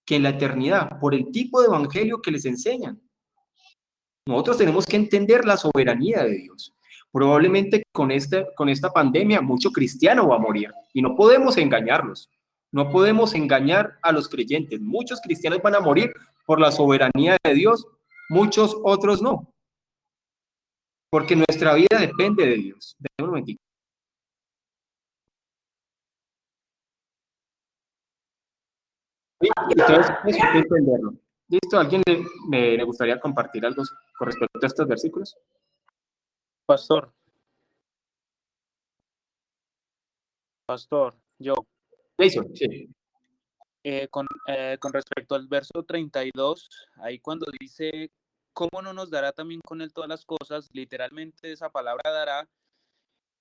que en la eternidad, por el tipo de evangelio que les enseñan. Nosotros tenemos que entender la soberanía de Dios. Probablemente con esta pandemia mucho cristiano va a morir y no podemos engañarlos. No podemos engañar a los creyentes. Muchos cristianos van a morir por la soberanía de Dios, muchos otros no, porque nuestra vida depende de Dios. Déjame un momentico. Entonces, eso hay que entenderlo. ¿Listo? ¿Alguien le gustaría compartir algo con respecto a estos versículos? Pastor, yo, Jason, sí. con respecto al verso 32, ahí cuando dice, ¿cómo no nos dará también con él todas las cosas? Literalmente esa palabra dará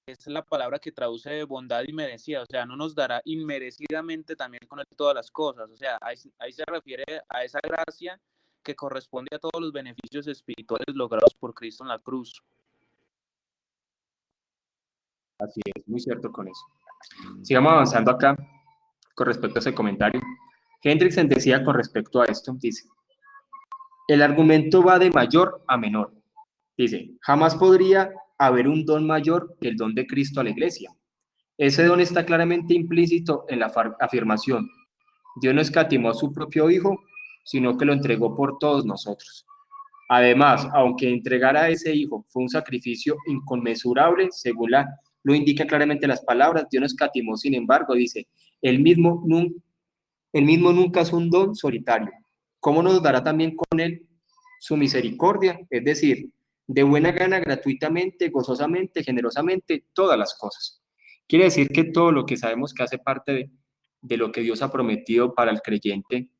es la palabra que traduce bondad y merecida, o sea, no nos dará inmerecidamente también con él todas las cosas, o sea, ahí se refiere a esa gracia que corresponde a todos los beneficios espirituales logrados por Cristo en la cruz. Así es, muy cierto con eso. Sigamos avanzando acá con respecto a ese comentario. Hendrickson decía con respecto a esto, dice, el argumento va de mayor a menor. Dice, jamás podría haber un don mayor que el don de Cristo a la iglesia. Ese don está claramente implícito en la afirmación. Dios no escatimó a su propio Hijo, sino que lo entregó por todos nosotros. Además, aunque entregar a ese Hijo fue un sacrificio inconmensurable, según lo indica claramente las palabras, Dios no escatimó, sin embargo, dice, el mismo nunca es un don solitario. ¿Cómo nos dará también con él su misericordia? Es decir, de buena gana, gratuitamente, gozosamente, generosamente, todas las cosas. Quiere decir que todo lo que sabemos que hace parte de lo que Dios ha prometido para el creyente,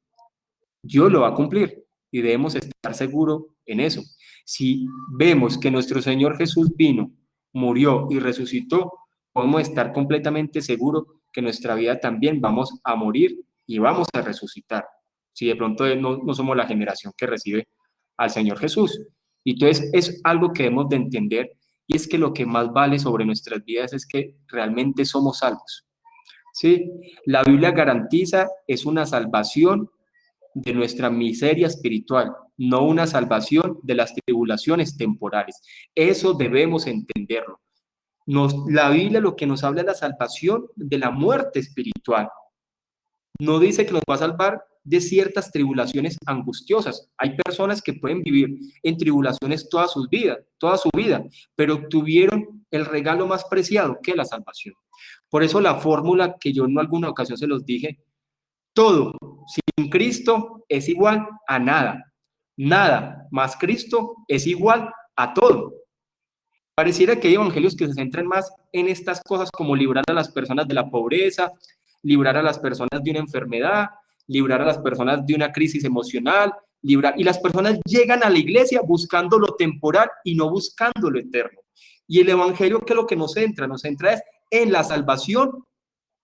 Dios lo va a cumplir y debemos estar seguros en eso. Si vemos que nuestro Señor Jesús vino, murió y resucitó, podemos estar completamente seguros que en nuestra vida también vamos a morir y vamos a resucitar. Si de pronto no somos la generación que recibe al Señor Jesús. Y entonces es algo que debemos de entender, y es que lo que más vale sobre nuestras vidas es que realmente somos salvos. ¿Sí? La Biblia garantiza es una salvación de nuestra miseria espiritual, no una salvación de las tribulaciones temporales. Eso debemos entenderlo. La Biblia lo que nos habla es la salvación de la muerte espiritual. No dice que nos va a salvar de ciertas tribulaciones angustiosas. Hay personas que pueden vivir en tribulaciones toda su vida, pero obtuvieron el regalo más preciado, que es la salvación. Por eso la fórmula que yo en alguna ocasión se los dije, todo sin Cristo es igual a nada. Nada más Cristo es igual a todo. Pareciera que hay evangelios que se centran más en estas cosas como librar a las personas de la pobreza, librar a las personas de una enfermedad, librar a las personas de una crisis emocional, y las personas llegan a la iglesia buscando lo temporal y no buscando lo eterno. Y el evangelio, que es lo que nos centra es en la salvación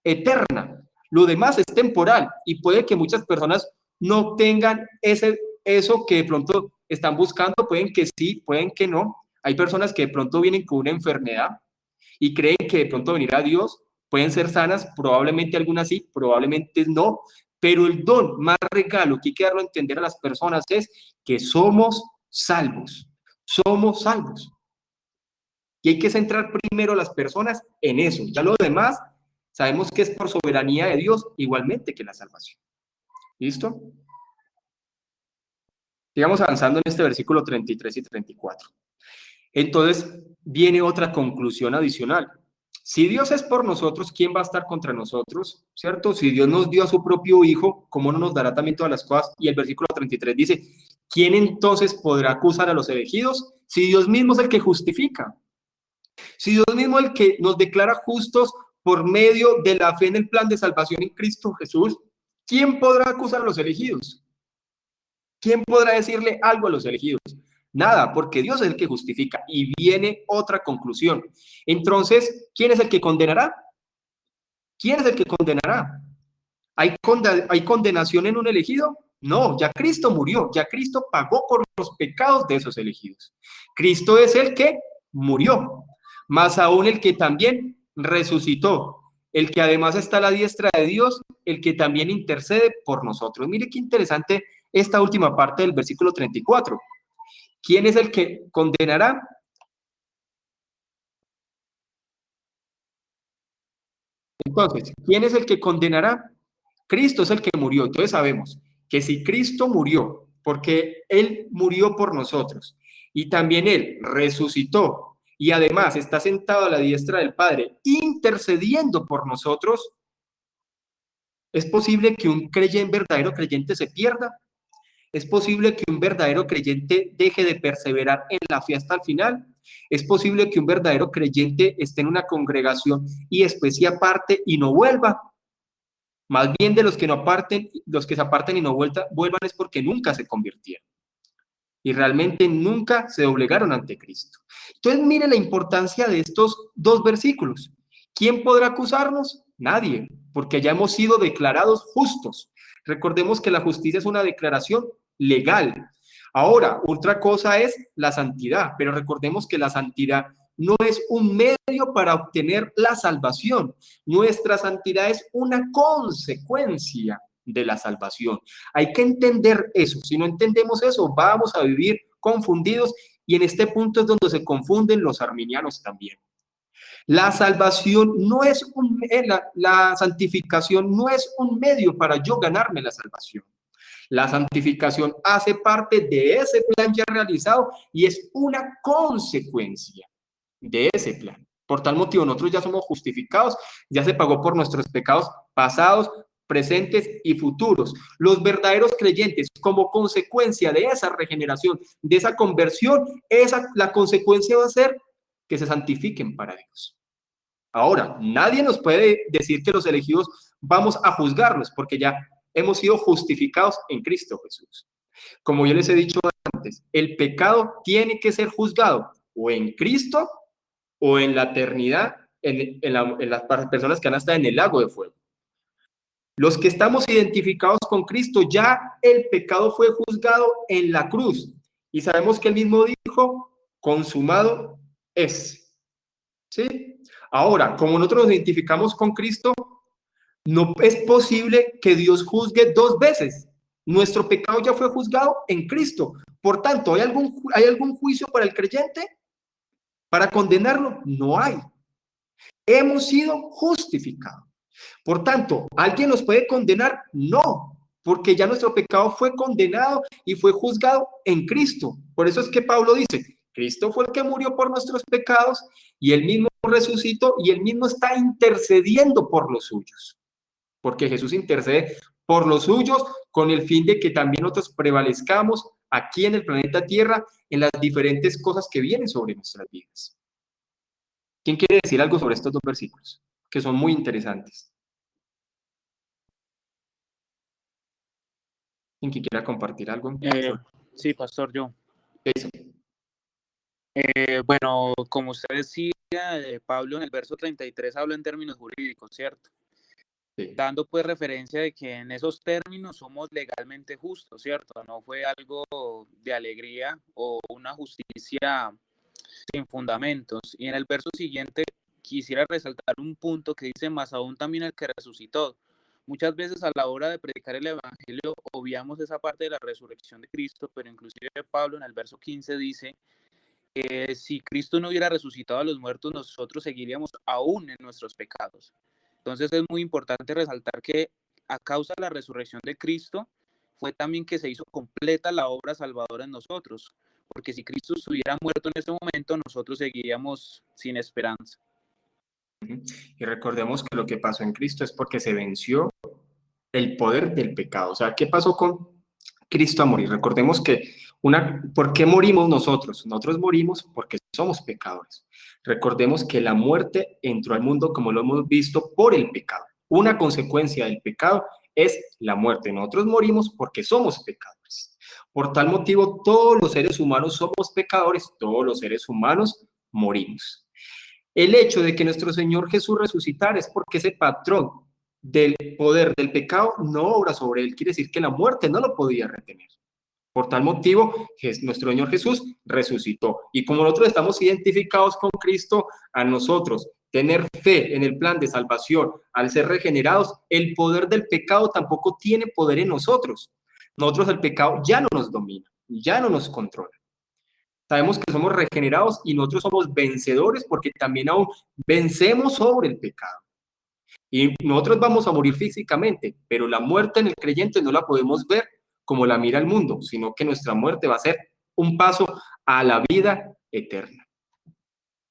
eterna. Lo demás es temporal y puede que muchas personas no tengan eso que de pronto están buscando, pueden que sí, pueden que no. Hay personas que de pronto vienen con una enfermedad y creen que de pronto venir a Dios pueden ser sanas, probablemente algunas sí, probablemente no, pero el don más regalo que hay que darlo a entender a las personas es que somos salvos, somos salvos. Y hay que centrar primero a las personas en eso. Ya lo demás sabemos que es por soberanía de Dios, igualmente que la salvación. ¿Listo? Sigamos avanzando en este versículo 33 y 34. Entonces, viene otra conclusión adicional. Si Dios es por nosotros, ¿quién va a estar contra nosotros? ¿Cierto? Si Dios nos dio a su propio Hijo, ¿cómo no nos dará también todas las cosas? Y el versículo 33 dice, ¿quién entonces podrá acusar a los elegidos? Si Dios mismo es el que justifica. Si Dios mismo es el que nos declara justos por medio de la fe en el plan de salvación en Cristo Jesús, ¿quién podrá acusar a los elegidos? ¿Quién podrá decirle algo a los elegidos? Nada, porque Dios es el que justifica. Y viene otra conclusión. Entonces, ¿quién es el que condenará? ¿Quién es el que condenará? ¿Hay condenación en un elegido? No, ya Cristo murió, ya Cristo pagó por los pecados de esos elegidos. Cristo es el que murió, más aún el que también resucitó, el que además está a la diestra de Dios, el que también intercede por nosotros. Mire qué interesante esta última parte del versículo 34. ¿Quién es el que condenará? Entonces, ¿quién es el que condenará? Cristo es el que murió. Entonces sabemos que si Cristo murió, porque Él murió por nosotros, y también Él resucitó, y además está sentado a la diestra del Padre, intercediendo por nosotros, ¿es posible que un verdadero creyente se pierda? ¿Es posible que un verdadero creyente deje de perseverar en la fe hasta el final? ¿Es posible que un verdadero creyente esté en una congregación y después se aparte y no vuelva? Más bien de los que no aparten, los que se aparten y no vuelvan es porque nunca se convirtieron y realmente nunca se doblegaron ante Cristo. Entonces, mire la importancia de estos dos versículos. ¿Quién podrá acusarnos? Nadie, porque ya hemos sido declarados justos. Recordemos que la justicia es una declaración legal. Ahora, otra cosa es la santidad, pero recordemos que la santidad no es un medio para obtener la salvación. Nuestra santidad es una consecuencia de la salvación. Hay que entender eso. Si no entendemos eso, vamos a vivir confundidos y en este punto es donde se confunden los arminianos también. La salvación no es la santificación no es un medio para yo ganarme la salvación. La santificación hace parte de ese plan ya realizado y es una consecuencia de ese plan. Por tal motivo, nosotros ya somos justificados, ya se pagó por nuestros pecados pasados, presentes y futuros. Los verdaderos creyentes, como consecuencia de esa regeneración, de esa conversión, la consecuencia va a ser que se santifiquen para Dios. Ahora, nadie nos puede decir que los elegidos vamos a juzgarlos, porque ya hemos sido justificados en Cristo Jesús. Como yo les he dicho antes, el pecado tiene que ser juzgado o en Cristo o en la eternidad, en las personas que han estado en el lago de fuego. Los que estamos identificados con Cristo, ya el pecado fue juzgado en la cruz. Y sabemos que él mismo dijo, consumado es. ¿Sí? Ahora, como nosotros nos identificamos con Cristo, no es posible que Dios juzgue dos veces. Nuestro pecado ya fue juzgado en Cristo. Por tanto, ¿hay algún juicio para el creyente? ¿Para condenarlo? No hay. Hemos sido justificados. Por tanto, ¿alguien nos puede condenar? No, porque ya nuestro pecado fue condenado y fue juzgado en Cristo. Por eso es que Pablo dice, Cristo fue el que murió por nuestros pecados y él mismo resucitó y él mismo está intercediendo por los suyos. Porque Jesús intercede por los suyos con el fin de que también nosotros prevalezcamos aquí en el planeta Tierra en las diferentes cosas que vienen sobre nuestras vidas. ¿Quién quiere decir algo sobre estos dos versículos? Que son muy interesantes. ¿Quién quiera compartir algo? Sí, pastor, yo. Eso. Bueno, como usted decía, Pablo en el verso 33 habla en términos jurídicos, ¿cierto? Sí. Dando pues referencia de que en esos términos somos legalmente justos, ¿cierto? No fue algo de alegría o una justicia sin fundamentos. Y en el verso siguiente quisiera resaltar un punto que dice, más aún también el que resucitó. Muchas veces a la hora de predicar el evangelio obviamos esa parte de la resurrección de Cristo, pero inclusive Pablo en el verso 15 dice que si Cristo no hubiera resucitado a los muertos, nosotros seguiríamos aún en nuestros pecados. Entonces es muy importante resaltar que a causa de la resurrección de Cristo fue también que se hizo completa la obra salvadora en nosotros, porque si Cristo estuviera muerto en este momento, nosotros seguiríamos sin esperanza. Y recordemos que lo que pasó en Cristo es porque se venció el poder del pecado. O sea, ¿qué pasó con Cristo a morir? Recordemos que ¿por qué morimos nosotros? Nosotros morimos porque somos pecadores. Recordemos que la muerte entró al mundo, como lo hemos visto, por el pecado. Una consecuencia del pecado es la muerte. Nosotros morimos porque somos pecadores. Por tal motivo, todos los seres humanos somos pecadores, todos los seres humanos morimos. El hecho de que nuestro Señor Jesús resucitara es porque ese patrón del poder del pecado no obra sobre él. Quiere decir que la muerte no lo podía retener. Por tal motivo, nuestro Señor Jesús resucitó. Y como nosotros estamos identificados con Cristo, a nosotros tener fe en el plan de salvación, al ser regenerados, el poder del pecado tampoco tiene poder en nosotros. Nosotros el pecado ya no nos domina, ya no nos controla. Sabemos que somos regenerados y nosotros somos vencedores porque también aún vencemos sobre el pecado. Y nosotros vamos a morir físicamente, pero la muerte en el creyente no la podemos ver como la mira el mundo, sino que nuestra muerte va a ser un paso a la vida eterna.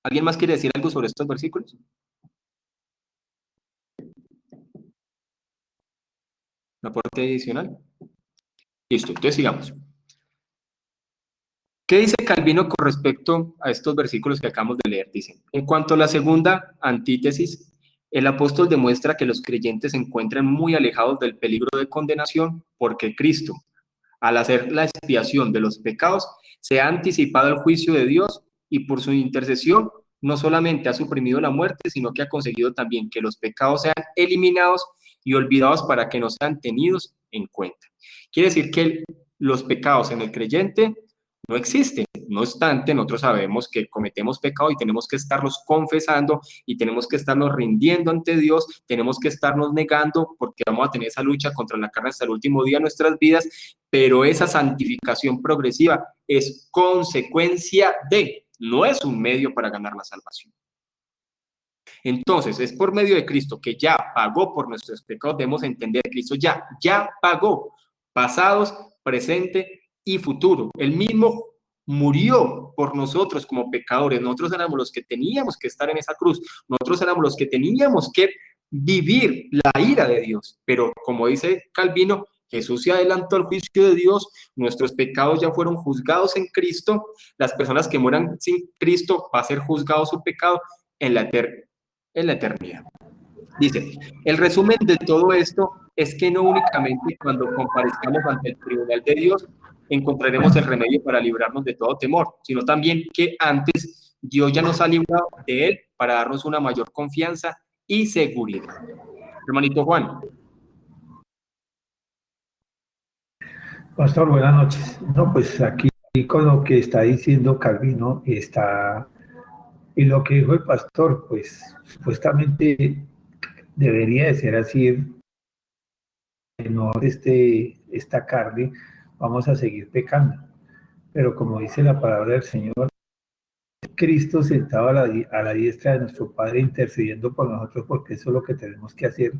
¿Alguien más quiere decir algo sobre estos versículos? ¿Un aporte adicional? Listo, entonces sigamos. ¿Qué dice Calvino con respecto a estos versículos que acabamos de leer? Dice, en cuanto a la segunda antítesis, el apóstol demuestra que los creyentes se encuentran muy alejados del peligro de condenación porque Cristo, al hacer la expiación de los pecados, se ha anticipado el juicio de Dios y por su intercesión no solamente ha suprimido la muerte, sino que ha conseguido también que los pecados sean eliminados y olvidados para que no sean tenidos en cuenta. Quiere decir que los pecados en el creyente no existen. No obstante, nosotros sabemos que cometemos pecado y tenemos que estarlos confesando y tenemos que estarnos rindiendo ante Dios, tenemos que estarnos negando porque vamos a tener esa lucha contra la carne hasta el último día de nuestras vidas, pero esa santificación progresiva es consecuencia de, no es un medio para ganar la salvación. Entonces, es por medio de Cristo que ya pagó por nuestros pecados. Debemos entender que Cristo ya pagó, pasados, presente y futuro. Él mismo murió por nosotros como pecadores. Nosotros éramos los que teníamos que estar en esa cruz. Nosotros éramos los que teníamos que vivir la ira de Dios. Pero como dice Calvino, Jesús se adelantó al juicio de Dios, nuestros pecados ya fueron juzgados en Cristo, las personas que mueran sin Cristo va a ser juzgado su pecado en la eternidad. Dice, el resumen de todo esto es que no únicamente cuando comparezcamos ante el tribunal de Dios encontraremos el remedio para librarnos de todo temor, sino también que antes Dios ya nos ha librado de él para darnos una mayor confianza y seguridad. Hermanito Juan. Pastor, buenas noches. No, pues aquí con lo que está diciendo Calvino está, y lo que dijo el pastor, pues supuestamente debería de ser así, no esta carne, vamos a seguir pecando. Pero como dice la palabra del Señor, Cristo sentado a la diestra de nuestro Padre intercediendo por nosotros, porque eso es lo que tenemos que hacer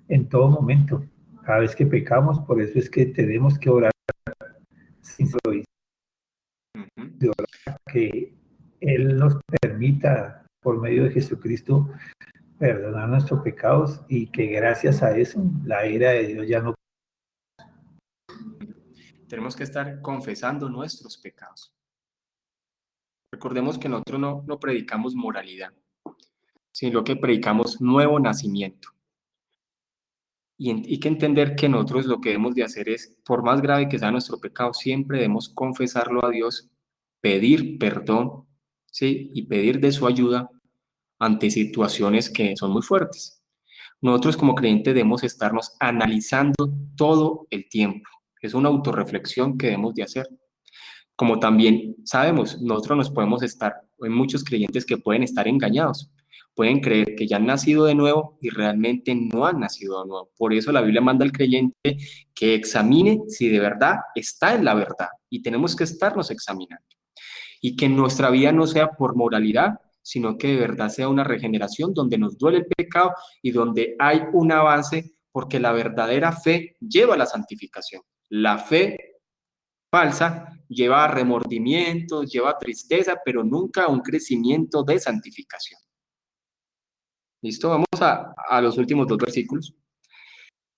en todo momento. Cada vez que pecamos, por eso es que tenemos que orar sin de orar, que Él nos permita, por medio de Jesucristo, perdonar nuestros pecados y que gracias a eso la ira de Dios ya no. Tenemos que estar confesando nuestros pecados. Recordemos que nosotros no predicamos moralidad, sino que predicamos nuevo nacimiento. Y que entender que nosotros lo que debemos de hacer es, por más grave que sea nuestro pecado, siempre debemos confesarlo a Dios, pedir perdón, ¿sí? Y pedir de su ayuda ante situaciones que son muy fuertes. Nosotros como creyentes debemos estarnos analizando todo el tiempo. Es una autorreflexión que debemos de hacer. Como también sabemos, nosotros nos podemos estar, hay muchos creyentes que pueden estar engañados, pueden creer que ya han nacido de nuevo y realmente no han nacido de nuevo. Por eso la Biblia manda al creyente que examine si de verdad está en la verdad y tenemos que estarnos examinando. Y que nuestra vida no sea por moralidad, sino que de verdad sea una regeneración donde nos duele el pecado y donde hay un avance, porque la verdadera fe lleva a la santificación. La fe falsa lleva a remordimientos, lleva a tristeza, pero nunca a un crecimiento de santificación. ¿Listo? Vamos a los últimos dos versículos.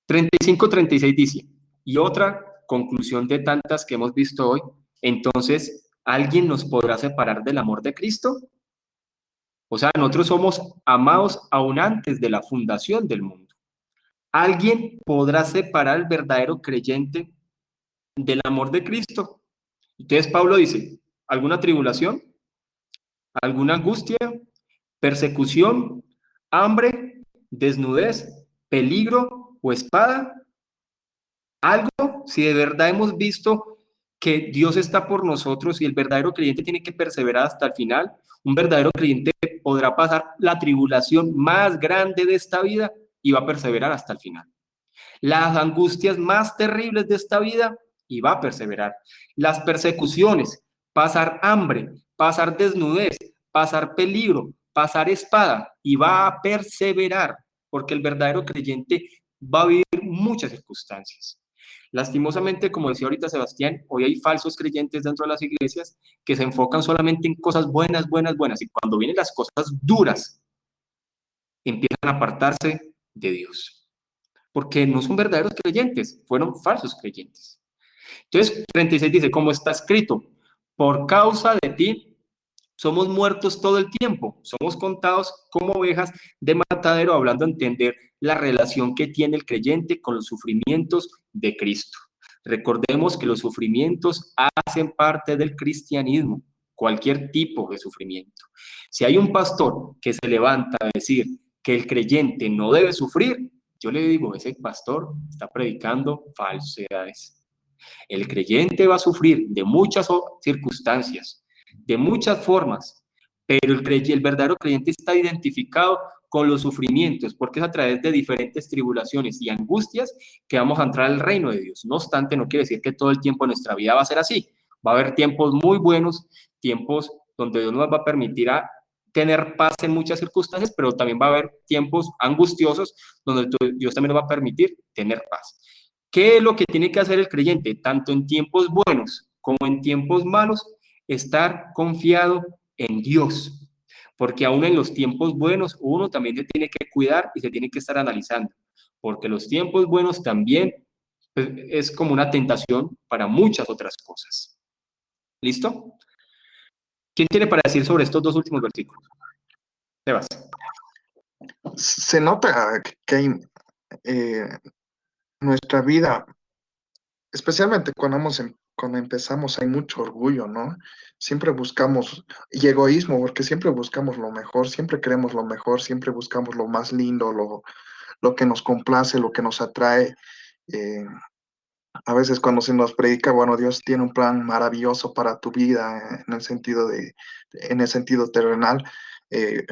35-36 dice, y otra conclusión de tantas que hemos visto hoy, entonces, ¿alguien nos podrá separar del amor de Cristo? O sea, nosotros somos amados aún antes de la fundación del mundo. ¿Alguien podrá separar al verdadero creyente del amor de Cristo? Entonces Pablo dice, ¿alguna tribulación? ¿Alguna angustia? ¿Persecución? ¿Hambre? ¿Desnudez? ¿Peligro o espada? Algo, si de verdad hemos visto que Dios está por nosotros y el verdadero creyente tiene que perseverar hasta el final, un verdadero creyente podrá pasar la tribulación más grande de esta vida y va a perseverar hasta el final. Las angustias más terribles de esta vida y va a perseverar. Las persecuciones, pasar hambre, pasar desnudez, pasar peligro, pasar espada y va a perseverar porque el verdadero creyente va a vivir muchas circunstancias. Lastimosamente, como decía ahorita Sebastián, hoy hay falsos creyentes dentro de las iglesias que se enfocan solamente en cosas buenas, buenas, buenas y cuando vienen las cosas duras empiezan a apartarse de Dios porque no son verdaderos creyentes, fueron falsos creyentes. Entonces, 36 dice, como está escrito, por causa de ti somos muertos todo el tiempo, somos contados como ovejas de matadero, hablando de entender la relación que tiene el creyente con los sufrimientos de Cristo. Recordemos que los sufrimientos hacen parte del cristianismo, cualquier tipo de sufrimiento. Si hay un pastor que se levanta a decir que el creyente no debe sufrir, yo le digo, ese pastor está predicando falsedades. El creyente va a sufrir de muchas circunstancias, de muchas formas, pero el verdadero creyente está identificado con los sufrimientos, porque es a través de diferentes tribulaciones y angustias que vamos a entrar al reino de Dios. No obstante, no quiere decir que todo el tiempo de nuestra vida va a ser así. Va a haber tiempos muy buenos, tiempos donde Dios nos va a permitir tener paz en muchas circunstancias, pero también va a haber tiempos angustiosos donde Dios también nos va a permitir tener paz. ¿Qué es lo que tiene que hacer el creyente? Tanto en tiempos buenos como en tiempos malos, estar confiado en Dios. Porque aún en los tiempos buenos uno también se tiene que cuidar y se tiene que estar analizando. Porque los tiempos buenos también pues, es como una tentación para muchas otras cosas. ¿Listo? ¿Quién tiene para decir sobre estos dos últimos versículos? Sebas. Se nota que hay, nuestra vida, especialmente cuando empezamos, hay mucho orgullo, ¿no? Siempre buscamos, y egoísmo, porque siempre buscamos lo mejor, siempre queremos lo mejor, siempre buscamos lo más lindo, lo que nos complace, lo que nos atrae. eh, a veces cuando se nos predica, bueno, Dios tiene un plan maravilloso para tu vida en el sentido terrenal.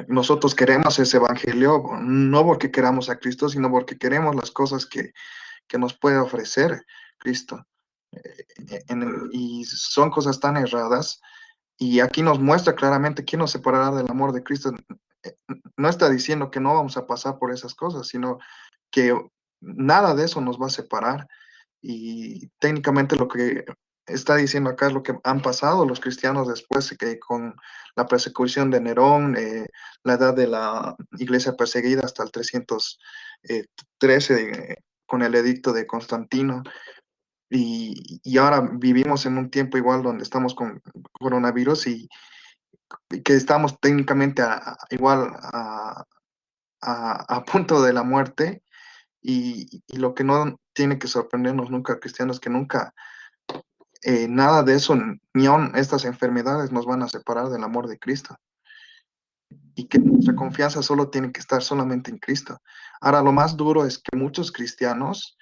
Nosotros queremos ese evangelio, no porque queramos a Cristo, sino porque queremos las cosas que nos puede ofrecer Cristo. Y son cosas tan erradas. Y aquí nos muestra claramente quién nos separará del amor de Cristo. No está diciendo que no vamos a pasar por esas cosas, sino que nada de eso nos va a separar. Y técnicamente lo que está diciendo acá es lo que han pasado los cristianos después que con la persecución de Nerón, la edad de la iglesia perseguida hasta el 313 con el edicto de Constantino. Y ahora vivimos en un tiempo igual donde estamos con coronavirus y que estamos técnicamente igual a punto de la muerte. Y lo que no tiene que sorprendernos nunca, cristianos, es que nunca nada de eso, ni aun estas enfermedades nos van a separar del amor de Cristo. Y que nuestra confianza solo tiene que estar solamente en Cristo. Ahora, lo más duro es que muchos cristianos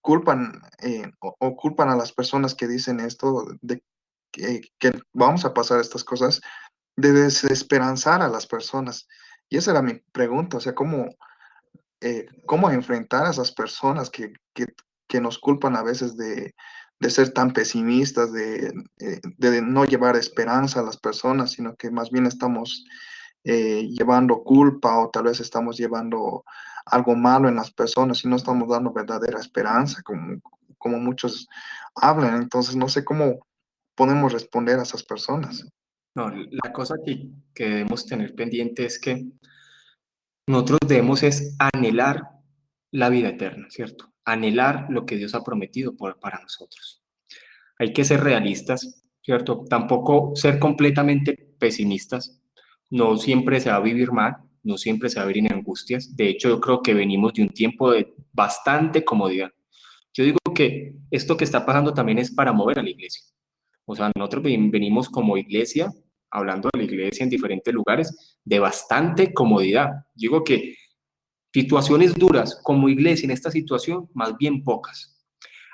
culpan o culpan a las personas que dicen esto de que vamos a pasar estas cosas, de desesperanzar a las personas. Y esa era mi pregunta, o sea, ¿cómo enfrentar a esas personas que nos culpan a veces de ser tan pesimistas, de no llevar esperanza a las personas, sino que más bien estamos llevando culpa o tal vez estamos llevando algo malo en las personas y no estamos dando verdadera esperanza, como muchos hablan? Entonces, no sé cómo podemos responder a esas personas. No, la cosa que debemos tener pendiente es que nosotros debemos es anhelar la vida eterna, ¿cierto? Anhelar lo que Dios ha prometido para nosotros. Hay que ser realistas, ¿cierto? Tampoco ser completamente pesimistas. No siempre se va a vivir mal, no siempre se va a vivir en angustias. De hecho, yo creo que venimos de un tiempo de bastante comodidad. Yo digo que esto que está pasando también es para mover a la iglesia. O sea, nosotros venimos como iglesia, hablando de la iglesia en diferentes lugares, de bastante comodidad. Yo digo que situaciones duras como iglesia en esta situación, más bien pocas.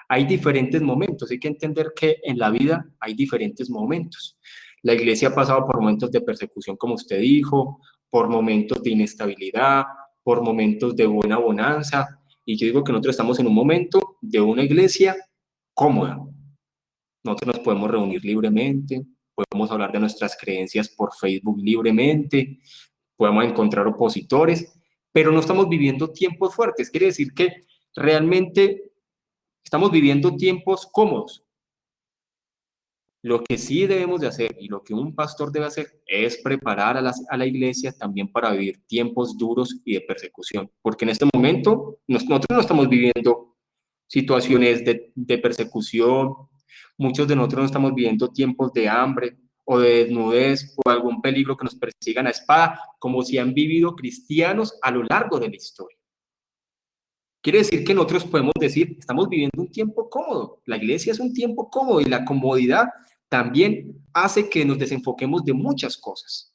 Hay diferentes momentos, hay que entender que en la vida hay diferentes momentos. La iglesia ha pasado por momentos de persecución, como usted dijo, por momentos de inestabilidad, por momentos de buena bonanza, y yo digo que nosotros estamos en un momento de una iglesia cómoda. Nosotros nos podemos reunir libremente, podemos hablar de nuestras creencias por Facebook libremente, podemos encontrar opositores, pero no estamos viviendo tiempos fuertes. Quiere decir que realmente estamos viviendo tiempos cómodos. Lo que sí debemos de hacer y lo que un pastor debe hacer es preparar a la iglesia también para vivir tiempos duros y de persecución, porque en este momento nosotros no estamos viviendo situaciones de persecución, muchos de nosotros no estamos viviendo tiempos de hambre o de desnudez o algún peligro que nos persigan a espada, como si han vivido cristianos a lo largo de la historia. Quiere decir que nosotros podemos decir, estamos viviendo un tiempo cómodo. La iglesia es un tiempo cómodo y la comodidad también hace que nos desenfoquemos de muchas cosas.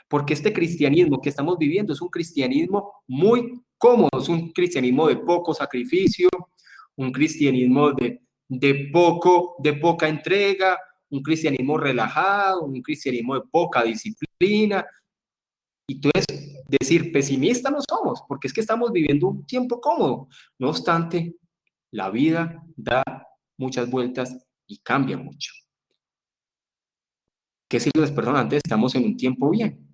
Porque este cristianismo que estamos viviendo es un cristianismo muy cómodo, es un cristianismo de poco sacrificio, un cristianismo de poca entrega, un cristianismo relajado, un cristianismo de poca disciplina. Y entonces, decir pesimista no somos, porque es que estamos viviendo un tiempo cómodo. No obstante, la vida da muchas vueltas y cambia mucho. ¿Qué si las personas antes estamos en un tiempo bien?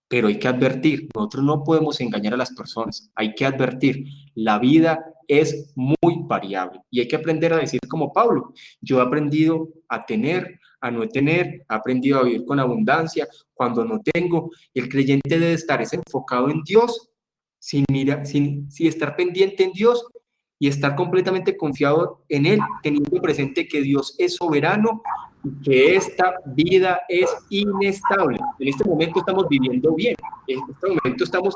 Pero hay que advertir, nosotros no podemos engañar a las personas, hay que advertir, la vida es muy variable y hay que aprender a decir como Pablo, yo he aprendido a tener, a no tener, he aprendido a vivir con abundancia, cuando no tengo, el creyente debe estar es enfocado en Dios, sin estar pendiente en Dios y estar completamente confiado en Él, teniendo presente que Dios es soberano y que esta vida es inestable. En este momento estamos viviendo bien, en este momento estamos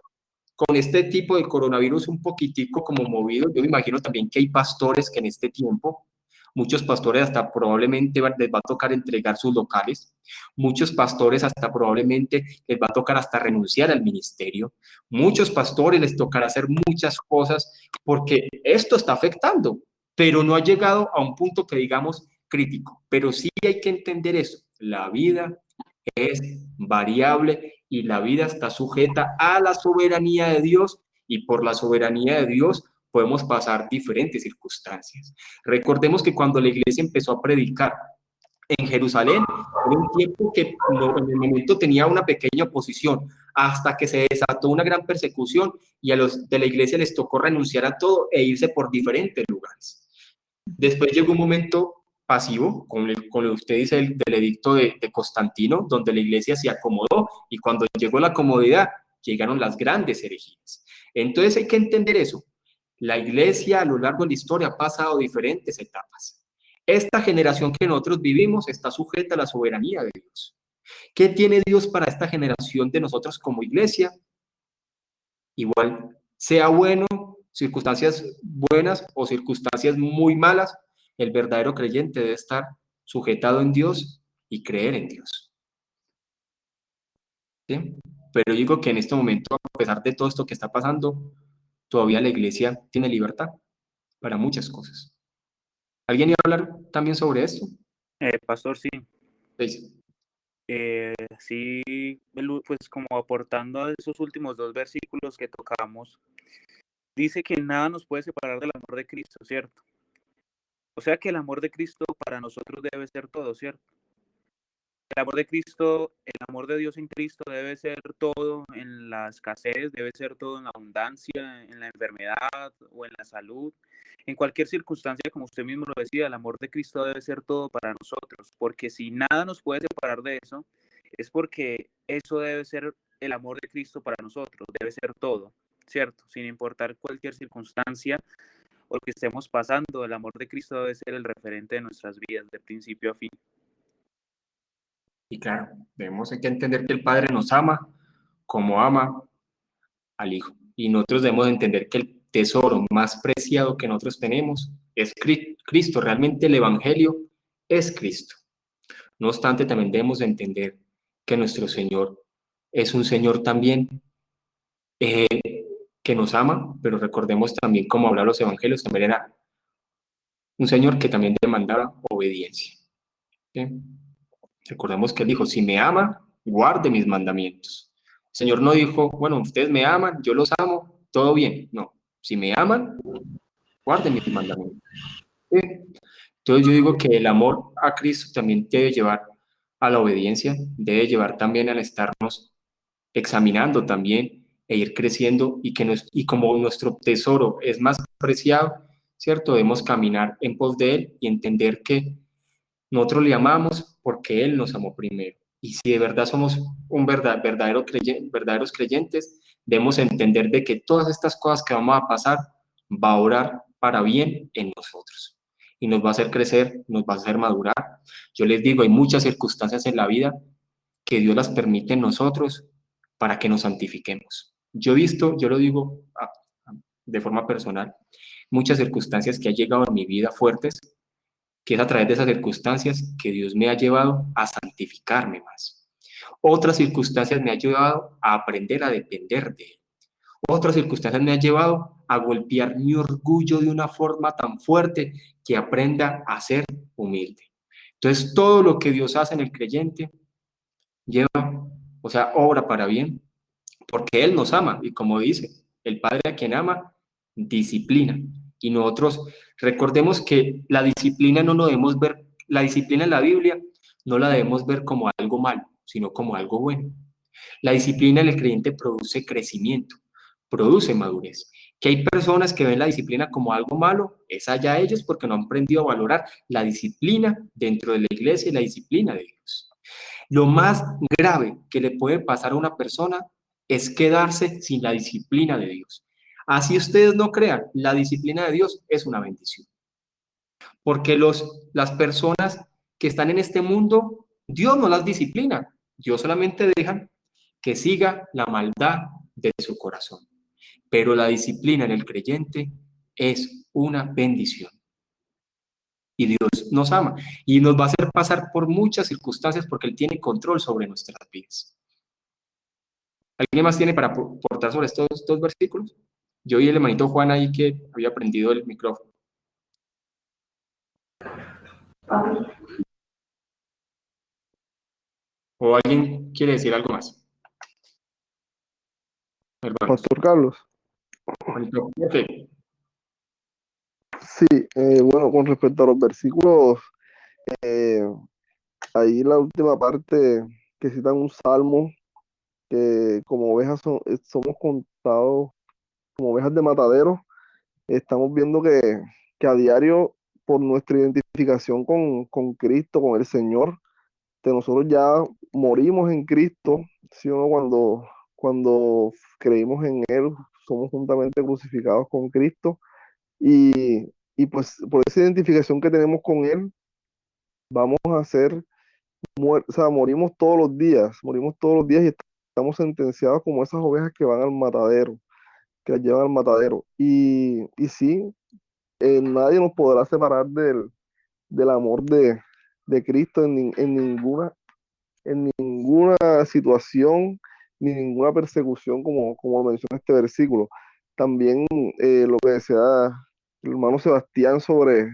con este tipo de coronavirus un poquitico como movido. Yo me imagino también que hay pastores que en este tiempo, muchos pastores hasta probablemente les va a tocar entregar sus locales, muchos pastores hasta probablemente les va a tocar hasta renunciar al ministerio, muchos pastores les tocará hacer muchas cosas porque esto está afectando, pero no ha llegado a un punto que digamos crítico, pero sí hay que entender eso, la vida es variable y la vida está sujeta a la soberanía de Dios y por la soberanía de Dios podemos pasar diferentes circunstancias. Recordemos que cuando la iglesia empezó a predicar en Jerusalén, en un tiempo que en el momento tenía una pequeña oposición, hasta que se desató una gran persecución y a los de la iglesia les tocó renunciar a todo e irse por diferentes lugares. Después llegó un momento pasivo, con lo que usted dice del edicto de Constantino, donde la iglesia se acomodó y cuando llegó la comodidad, llegaron las grandes herejías. Entonces hay que entender eso. La iglesia a lo largo de la historia ha pasado diferentes etapas. Esta generación que nosotros vivimos está sujeta a la soberanía de Dios. ¿Qué tiene Dios para esta generación de nosotros como iglesia? Igual, sea bueno, circunstancias buenas o circunstancias muy malas, el verdadero creyente debe estar sujetado en Dios y creer en Dios. ¿Sí? Pero digo que en este momento, a pesar de todo esto que está pasando, todavía la iglesia tiene libertad para muchas cosas. ¿Alguien iba a hablar también sobre esto? Pastor, sí. Sí. Sí, pues como aportando a esos últimos dos versículos que tocamos, dice que nada nos puede separar del amor de Cristo, ¿cierto? O sea que el amor de Cristo para nosotros debe ser todo, ¿cierto? El amor de Cristo, el amor de Dios en Cristo debe ser todo en la escasez, debe ser todo en la abundancia, en la enfermedad o en la salud. En cualquier circunstancia, como usted mismo lo decía, el amor de Cristo debe ser todo para nosotros, porque si nada nos puede separar de eso, es porque eso debe ser el amor de Cristo para nosotros, debe ser todo. ¿cierto? Sin importar cualquier circunstancia o lo que estemos pasando, el amor de Cristo debe ser el referente de nuestras vidas, de principio a fin. Y claro, debemos hay que entender que el Padre nos ama como ama al Hijo. Y nosotros debemos entender que el tesoro más preciado que nosotros tenemos es Cristo. Realmente el Evangelio es Cristo. No obstante, también debemos entender que nuestro Señor es un Señor también que nos ama, pero recordemos también, como hablan los Evangelios, también era un Señor que también demandaba obediencia. ¿Sí? Recordemos que Él dijo, si me ama, guarde mis mandamientos. El Señor no dijo, bueno, ustedes me aman, yo los amo, todo bien. No, si me aman, guarden mis mandamientos. ¿Sí? Entonces yo digo que el amor a Cristo también debe llevar a la obediencia, debe llevar también al estarnos examinando también e ir creciendo y como nuestro tesoro es más preciado, ¿cierto? Debemos caminar en pos de Él y entender que nosotros le amamos porque Él nos amó primero. Y si de verdad somos verdaderos creyentes, debemos entender de que todas estas cosas que vamos a pasar va a orar para bien en nosotros. Y nos va a hacer crecer, nos va a hacer madurar. Yo les digo, hay muchas circunstancias en la vida que Dios las permite en nosotros para que nos santifiquemos. Yo he visto, yo lo digo de forma personal, muchas circunstancias que han llegado en mi vida fuertes, que es a través de esas circunstancias que Dios me ha llevado a santificarme más. Otras circunstancias me han llevado a aprender a depender de Él. Otras circunstancias me han llevado a golpear mi orgullo de una forma tan fuerte que aprenda a ser humilde. Entonces, todo lo que Dios hace en el creyente lleva, o sea, obra para bien, porque Él nos ama, y como dice, el Padre a quien ama, disciplina. Y nosotros recordemos que la disciplina no lo debemos ver, la disciplina en la Biblia no la debemos ver como algo malo, sino como algo bueno. La disciplina en el creyente produce crecimiento, produce madurez. Que hay personas que ven la disciplina como algo malo, es allá ellos porque no han aprendido a valorar la disciplina dentro de la iglesia y la disciplina de Dios. Lo más grave que le puede pasar a una persona es quedarse sin la disciplina de Dios. Así ustedes no crean, la disciplina de Dios es una bendición. Porque las personas que están en este mundo, Dios no las disciplina. Dios solamente deja que siga la maldad de su corazón. Pero la disciplina en el creyente es una bendición. Y Dios nos ama y nos va a hacer pasar por muchas circunstancias porque Él tiene control sobre nuestras vidas. ¿Alguien más tiene para aportar sobre estos dos versículos? Yo vi el hermanito Juan ahí que había prendido el micrófono. ¿O alguien quiere decir algo más? Hermanos. Pastor Carlos. Okay. Sí, bueno, con respecto a los versículos, ahí la última parte que citan un salmo, que como ovejas somos contados como ovejas de matadero, estamos viendo que a diario, por nuestra identificación con Cristo, con el Señor, que nosotros ya morimos en Cristo, ¿sí o no? Cuando creímos en Él, somos juntamente crucificados con Cristo, y pues por esa identificación que tenemos con Él, vamos a ser, o sea, morimos todos los días y estamos sentenciados como esas ovejas que van al matadero, que las llevan al matadero. Y sí, nadie nos podrá separar del amor de Cristo en ninguna situación, ni ninguna persecución, como menciona este versículo. También lo que decía el hermano Sebastián sobre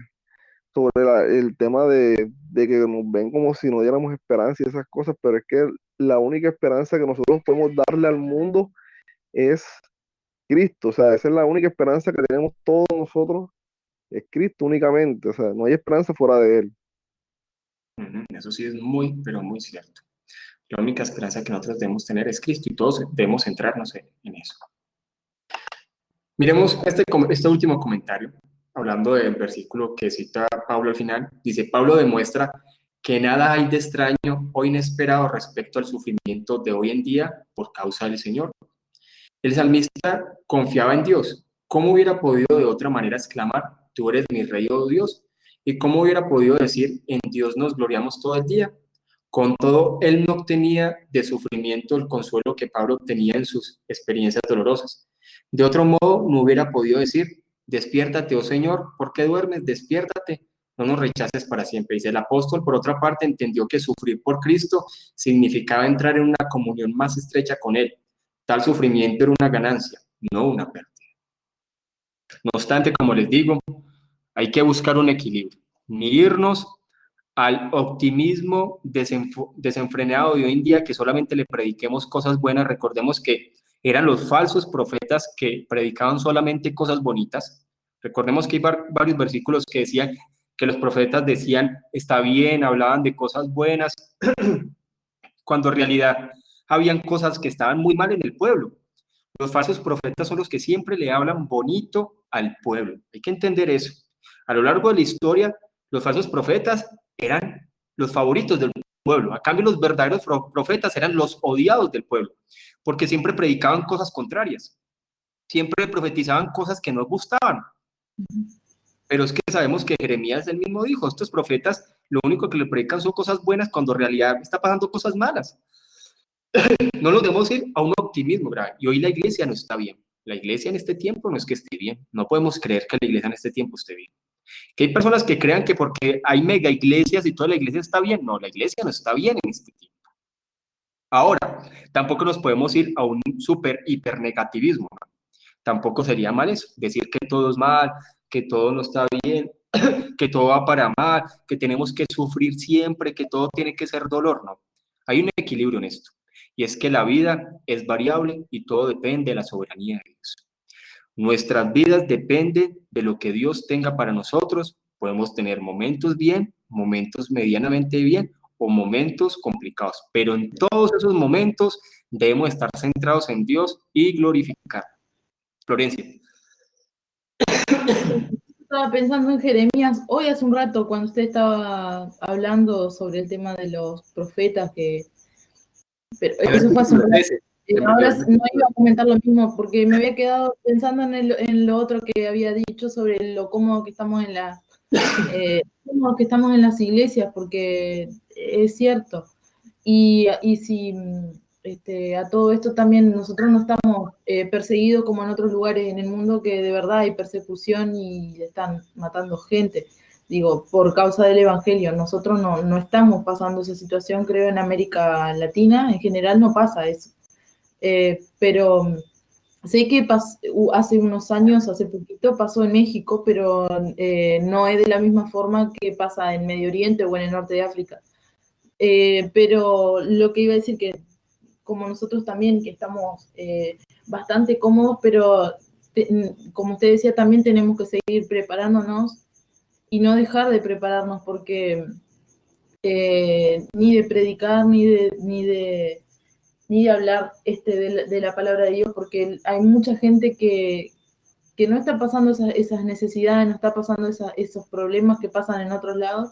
el tema de que nos ven como si no diéramos esperanza y esas cosas, pero es que la única esperanza que nosotros podemos darle al mundo es Cristo. O sea, esa es la única esperanza que tenemos todos nosotros, es Cristo únicamente. O sea, no hay esperanza fuera de Él. Eso sí es muy, pero muy cierto. La única esperanza que nosotros debemos tener es Cristo y todos debemos centrarnos en eso. Miremos este último comentario, hablando del versículo que cita Pablo al final. Dice, Pablo demuestra que nada hay de extraño o inesperado respecto al sufrimiento de hoy en día por causa del Señor. El salmista confiaba en Dios. ¿Cómo hubiera podido de otra manera exclamar, tú eres mi rey, oh Dios? ¿Y cómo hubiera podido decir, en Dios nos gloriamos todo el día? Con todo, él no obtenía de sufrimiento el consuelo que Pablo obtenía en sus experiencias dolorosas. De otro modo, no hubiera podido decir, despiértate, oh Señor, ¿por qué duermes? Despiértate, no nos rechaces para siempre. Dice el apóstol, por otra parte, entendió que sufrir por Cristo significaba entrar en una comunión más estrecha con Él. Tal sufrimiento era una ganancia, no una pérdida. No obstante, como les digo, hay que buscar un equilibrio, ni irnos al optimismo desenfrenado de hoy en día, que solamente le prediquemos cosas buenas. Recordemos que eran los falsos profetas que predicaban solamente cosas bonitas. Recordemos que hay varios versículos que decían que los profetas decían, está bien, hablaban de cosas buenas, cuando en realidad habían cosas que estaban muy mal en el pueblo. Los falsos profetas son los que siempre le hablan bonito al pueblo. Hay que entender eso. A lo largo de la historia, los falsos profetas eran los favoritos del pueblo. A cambio, los verdaderos profetas eran los odiados del pueblo, porque siempre predicaban cosas contrarias. Siempre profetizaban cosas que no gustaban. Pero es que sabemos que Jeremías él mismo dijo, estos profetas lo único que le predican son cosas buenas cuando en realidad está pasando cosas malas. No nos debemos ir a un optimismo grave. Y hoy la iglesia no está bien. La iglesia en este tiempo no es que esté bien. No podemos creer que la iglesia en este tiempo esté bien. Que hay personas que crean que porque hay mega iglesias y toda la iglesia está bien. No, la iglesia no está bien en este tiempo. Ahora, tampoco nos podemos ir a un súper hiper negativismo, ¿no? Tampoco sería mal eso, decir que todo es mal, que todo no está bien, que todo va para mal, que tenemos que sufrir siempre, que todo tiene que ser dolor, no. Hay un equilibrio en esto, y es que la vida es variable y todo depende de la soberanía de Dios. Nuestras vidas dependen de lo que Dios tenga para nosotros. Podemos tener momentos bien, momentos medianamente bien o momentos complicados, pero en todos esos momentos debemos estar centrados en Dios y glorificar. Florencia. Estaba pensando en Jeremías hoy hace un rato cuando usted estaba hablando sobre el tema de los profetas pero eso fue hace un rato. Ahora no iba a comentar lo mismo porque me había quedado pensando en lo otro que había dicho sobre lo cómodo que estamos en las iglesias, porque es cierto. Y si a todo esto también nosotros no estamos perseguidos como en otros lugares en el mundo, que de verdad hay persecución y le están matando gente, digo, por causa del evangelio. Nosotros no estamos pasando esa situación, creo, en América Latina, en general no pasa eso. Pero sé que hace unos años, hace poquito, pasó en México, pero no es de la misma forma que pasa en Medio Oriente o en el norte de África. Pero lo que iba a decir que como nosotros también, que estamos bastante cómodos, pero como usted decía, también tenemos que seguir preparándonos y no dejar de prepararnos, porque ni de predicar, ni de hablar de la palabra de Dios, porque hay mucha gente que no está pasando esas necesidades, no está pasando esos problemas que pasan en otros lados,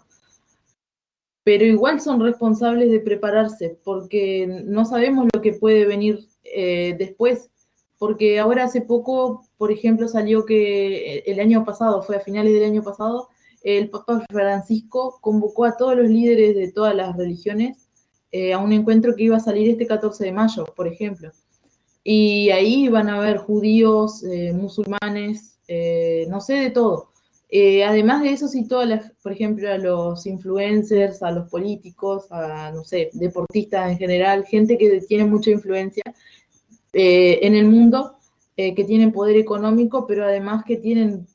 pero igual son responsables de prepararse, porque no sabemos lo que puede venir después, porque ahora hace poco, por ejemplo, salió que el año pasado, fue a finales del año pasado, el Papa Francisco convocó a todos los líderes de todas las religiones a un encuentro que iba a salir este 14 de mayo, por ejemplo. Y ahí van a haber judíos, musulmanes, no sé, de todo. Además de eso, sí, por ejemplo, a los influencers, a los políticos, a, no sé, deportistas en general, gente que tiene mucha influencia en el mundo, que tienen poder económico, pero además que tienen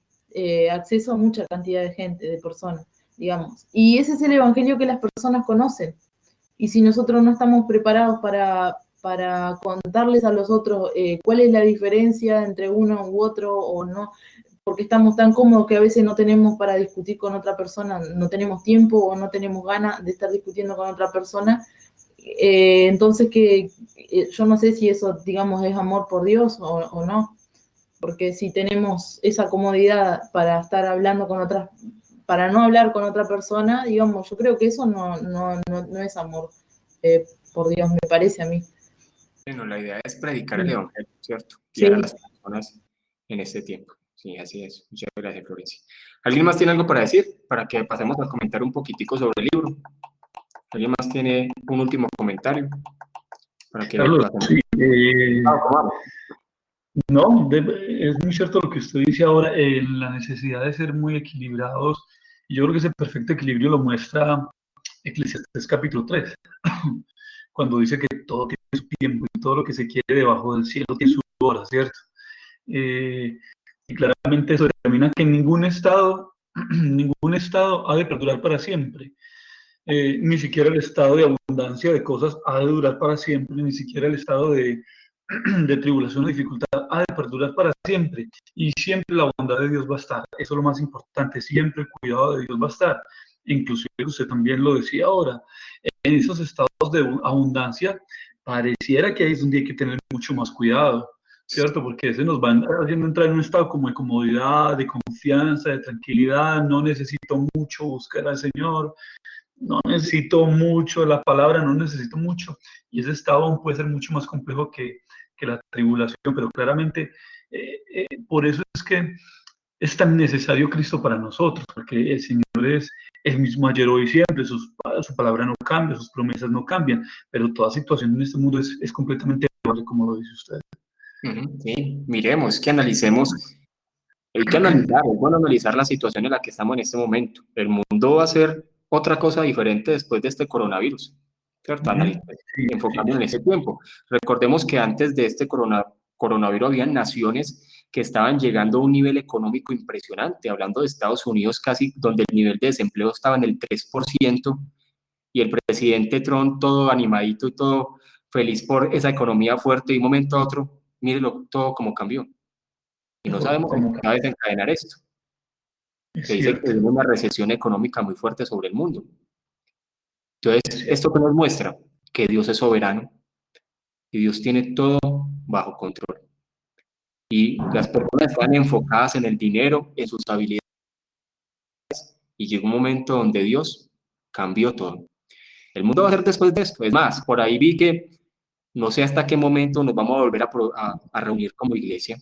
acceso a mucha cantidad de gente, de personas, digamos. Y ese es el evangelio que las personas conocen. Y si nosotros no estamos preparados para contarles a los otros cuál es la diferencia entre uno u otro o no, porque estamos tan cómodos que a veces no tenemos para discutir con otra persona, no tenemos tiempo o no tenemos ganas de estar discutiendo con otra persona, entonces yo no sé si eso, digamos, es amor por Dios o no, porque si tenemos esa comodidad para estar hablando con otras, para no hablar con otra persona, digamos, yo creo que eso no es amor por Dios, me parece a mí. Bueno, la idea es predicar el evangelio, ¿cierto? guiar a las personas en este tiempo. Sí, así es. Muchas gracias, Florencia. ¿Alguien más tiene algo para decir? Para que pasemos a comentar un poquitico sobre el libro. ¿Alguien más tiene un último comentario? Para que Carlos, sí, vamos. no, es muy cierto lo que usted dice ahora, la necesidad de ser muy equilibrados. Y yo creo que ese perfecto equilibrio lo muestra Eclesiastés capítulo 3, cuando dice que todo tiene su tiempo y todo lo que se quiere debajo del cielo tiene su hora, ¿cierto? Y claramente eso determina que ningún estado ha de perdurar para siempre. Ni siquiera el estado de abundancia de cosas ha de durar para siempre, ni siquiera el estado de tribulación o dificultad ha de perdurar para siempre. Y siempre la bondad de Dios va a estar. Eso es lo más importante. Siempre el cuidado de Dios va a estar. Inclusive usted también lo decía ahora. En esos estados de abundancia, pareciera que ahí es donde hay que tener mucho más cuidado, ¿cierto? Porque ese nos va haciendo entrar en un estado como de comodidad, de confianza, de tranquilidad. No necesito mucho buscar al Señor. No necesito mucho la palabra, no necesito mucho. Y ese estado aún puede ser mucho más complejo que la tribulación, pero claramente por eso es que es tan necesario Cristo para nosotros, porque el Señor es el mismo ayer, hoy y siempre, su palabra no cambia, sus promesas no cambian, pero toda situación en este mundo es completamente igual, como lo dice usted. Sí, miremos, que analicemos. Hay que analizar, es bueno analizar la situación en la que estamos en este momento. El mundo va a ser otra cosa diferente después de este coronavirus, ¿cierto? Enfocando en ese tiempo. Recordemos que antes de este coronavirus habían naciones que estaban llegando a un nivel económico impresionante, hablando de Estados Unidos casi, donde el nivel de desempleo estaba en el 3%, y el presidente Trump todo animadito y todo feliz por esa economía fuerte, y de un momento a otro, mírelo todo como cambió. Y no sabemos cómo va a desencadenar esto. Se dice que viene una recesión económica muy fuerte sobre el mundo. Entonces, ¿esto qué nos muestra? Que Dios es soberano y Dios tiene todo bajo control. Y las personas están enfocadas en el dinero, en sus habilidades, y llegó un momento donde Dios cambió todo. El mundo va a ser después de esto. Es más, por ahí vi que no sé hasta qué momento nos vamos a volver a reunir como iglesia.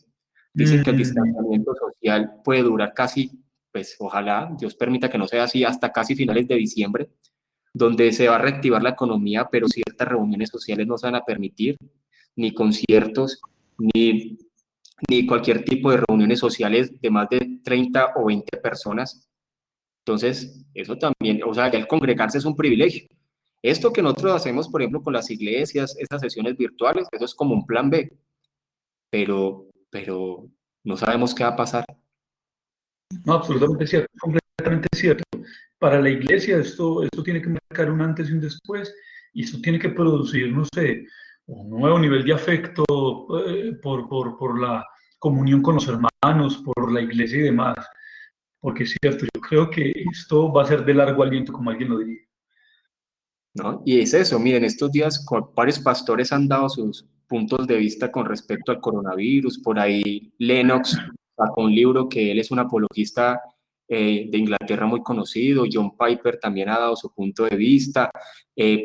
Dicen que el distanciamiento social puede durar casi, pues ojalá Dios permita que no sea así, hasta casi finales de diciembre, donde se va a reactivar la economía, pero ciertas reuniones sociales no se van a permitir, ni conciertos, ni cualquier tipo de reuniones sociales de más de 30 o 20 personas. Entonces, eso también, o sea, ya el congregarse es un privilegio. Esto que nosotros hacemos, por ejemplo, con las iglesias, estas sesiones virtuales, eso es como un plan B, pero no sabemos qué va a pasar. No, absolutamente cierto, completamente cierto. Para la iglesia esto tiene que marcar un antes y un después, y esto tiene que producir, no sé, un nuevo nivel de afecto por la comunión con los hermanos, por la iglesia y demás. Porque es cierto, yo creo que esto va a ser de largo aliento, como alguien lo diría. ¿No? Y es eso, miren, estos días varios pastores han dado sus puntos de vista con respecto al coronavirus. Por ahí Lennox sacó un libro que él es un apologista de Inglaterra muy conocido. John Piper también ha dado su punto de vista,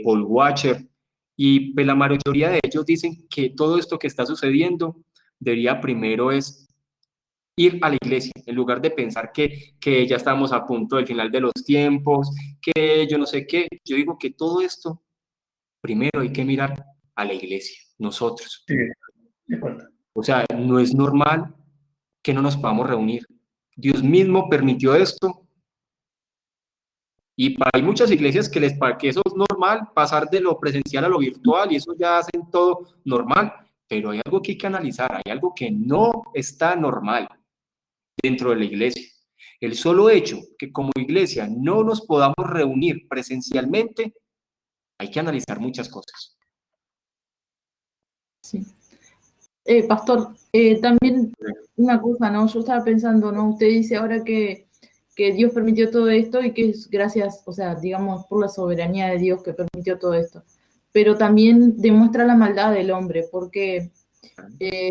Paul Washer, y pues, la mayoría de ellos dicen que todo esto que está sucediendo debería primero es ir a la iglesia, en lugar de pensar que ya estamos a punto del final de los tiempos, que yo no sé qué. Yo digo que todo esto, primero hay que mirar a la iglesia, nosotros. Sí, de acuerdo. O sea, no es normal que no nos podamos reunir. Dios mismo permitió esto. Y hay muchas iglesias que les parece que eso es normal, pasar de lo presencial a lo virtual, y eso ya hacen todo normal. Pero hay algo que hay que analizar, hay algo que no está normal dentro de la iglesia. El solo hecho que como iglesia no nos podamos reunir presencialmente, hay que analizar muchas cosas. Sí. Pastor, también una cosa, ¿no? Yo estaba pensando, ¿no? Usted dice ahora que Dios permitió todo esto y que es gracias, o sea, digamos, por la soberanía de Dios que permitió todo esto. Pero también demuestra la maldad del hombre, porque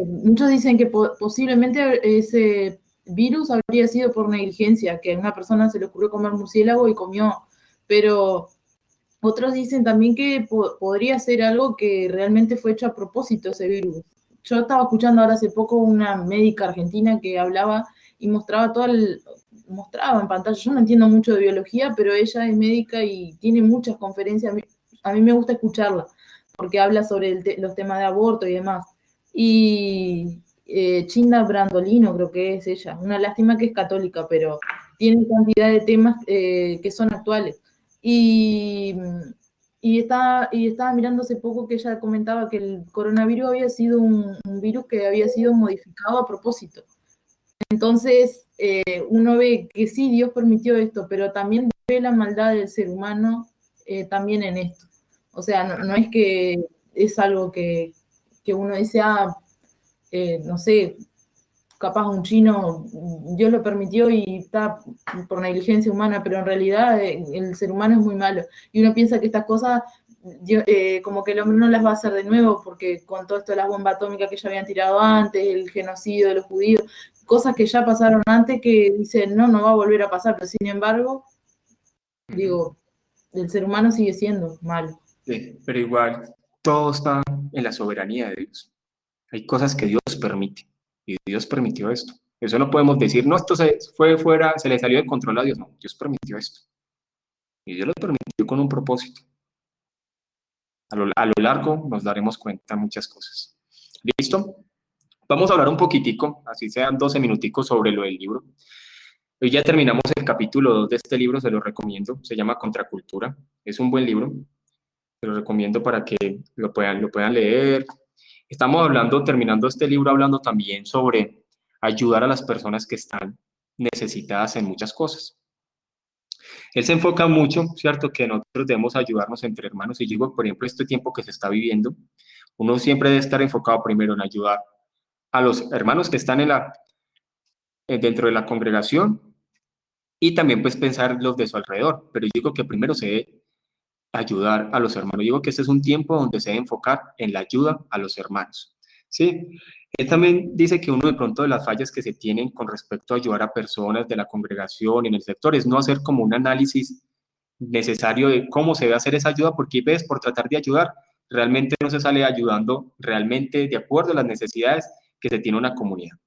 muchos dicen que posiblemente ese virus habría sido por negligencia, que a una persona se le ocurrió comer murciélago y comió, pero otros dicen también que podría ser algo que realmente fue hecho a propósito ese virus, yo estaba escuchando ahora hace poco una médica argentina que hablaba y mostraba mostraba en pantalla, yo no entiendo mucho de biología, pero ella es médica y tiene muchas conferencias, a mí me gusta escucharla, porque habla sobre los temas de aborto y demás. Y Chinda Brandolino creo que es ella, una lástima que es católica, pero tiene cantidad de temas que son actuales. Y estaba mirando hace poco que ella comentaba que el coronavirus había sido un virus que había sido modificado a propósito. Entonces, uno ve que sí, Dios permitió esto, pero también ve la maldad del ser humano también en esto. O sea, no es que es algo que uno dice, no sé, capaz un chino, Dios lo permitió y está por negligencia humana, pero en realidad el ser humano es muy malo. Y uno piensa que estas cosas, como que el hombre no las va a hacer de nuevo, porque con todo esto de las bombas atómicas que ya habían tirado antes, el genocidio de los judíos, cosas que ya pasaron antes que dicen, no va a volver a pasar, pero sin embargo, digo, el ser humano sigue siendo malo. Sí, pero igual, todo está en la soberanía de Dios. Hay cosas que Dios permite, y Dios permitió esto. Eso no podemos decir, no, esto se fue fuera, se le salió de control a Dios. No, Dios permitió esto. Y Dios lo permitió con un propósito. A lo largo nos daremos cuenta de muchas cosas. ¿Listo? Vamos a hablar un poquitico, así sean 12 minuticos, sobre lo del libro. Hoy ya terminamos el capítulo 2 de este libro, se lo recomiendo. Se llama Contracultura. Es un buen libro. Se lo recomiendo para que lo puedan leer. Estamos hablando, terminando este libro, hablando también sobre ayudar a las personas que están necesitadas en muchas cosas. Él se enfoca mucho, ¿cierto?, que nosotros debemos ayudarnos entre hermanos. Y digo, por ejemplo, este tiempo que se está viviendo, uno siempre debe estar enfocado primero en ayudar a los hermanos que están dentro de la congregación y también pues pensar los de su alrededor. Pero yo digo que primero se debe ayudar a los hermanos. Yo digo que este es un tiempo donde se debe enfocar en la ayuda a los hermanos, ¿sí? Él también dice que uno de pronto de las fallas que se tienen con respecto a ayudar a personas de la congregación y en el sector es no hacer como un análisis necesario de cómo se debe hacer esa ayuda, porque ves, por tratar de ayudar, realmente no se sale ayudando realmente de acuerdo a las necesidades que se tiene una comunidad.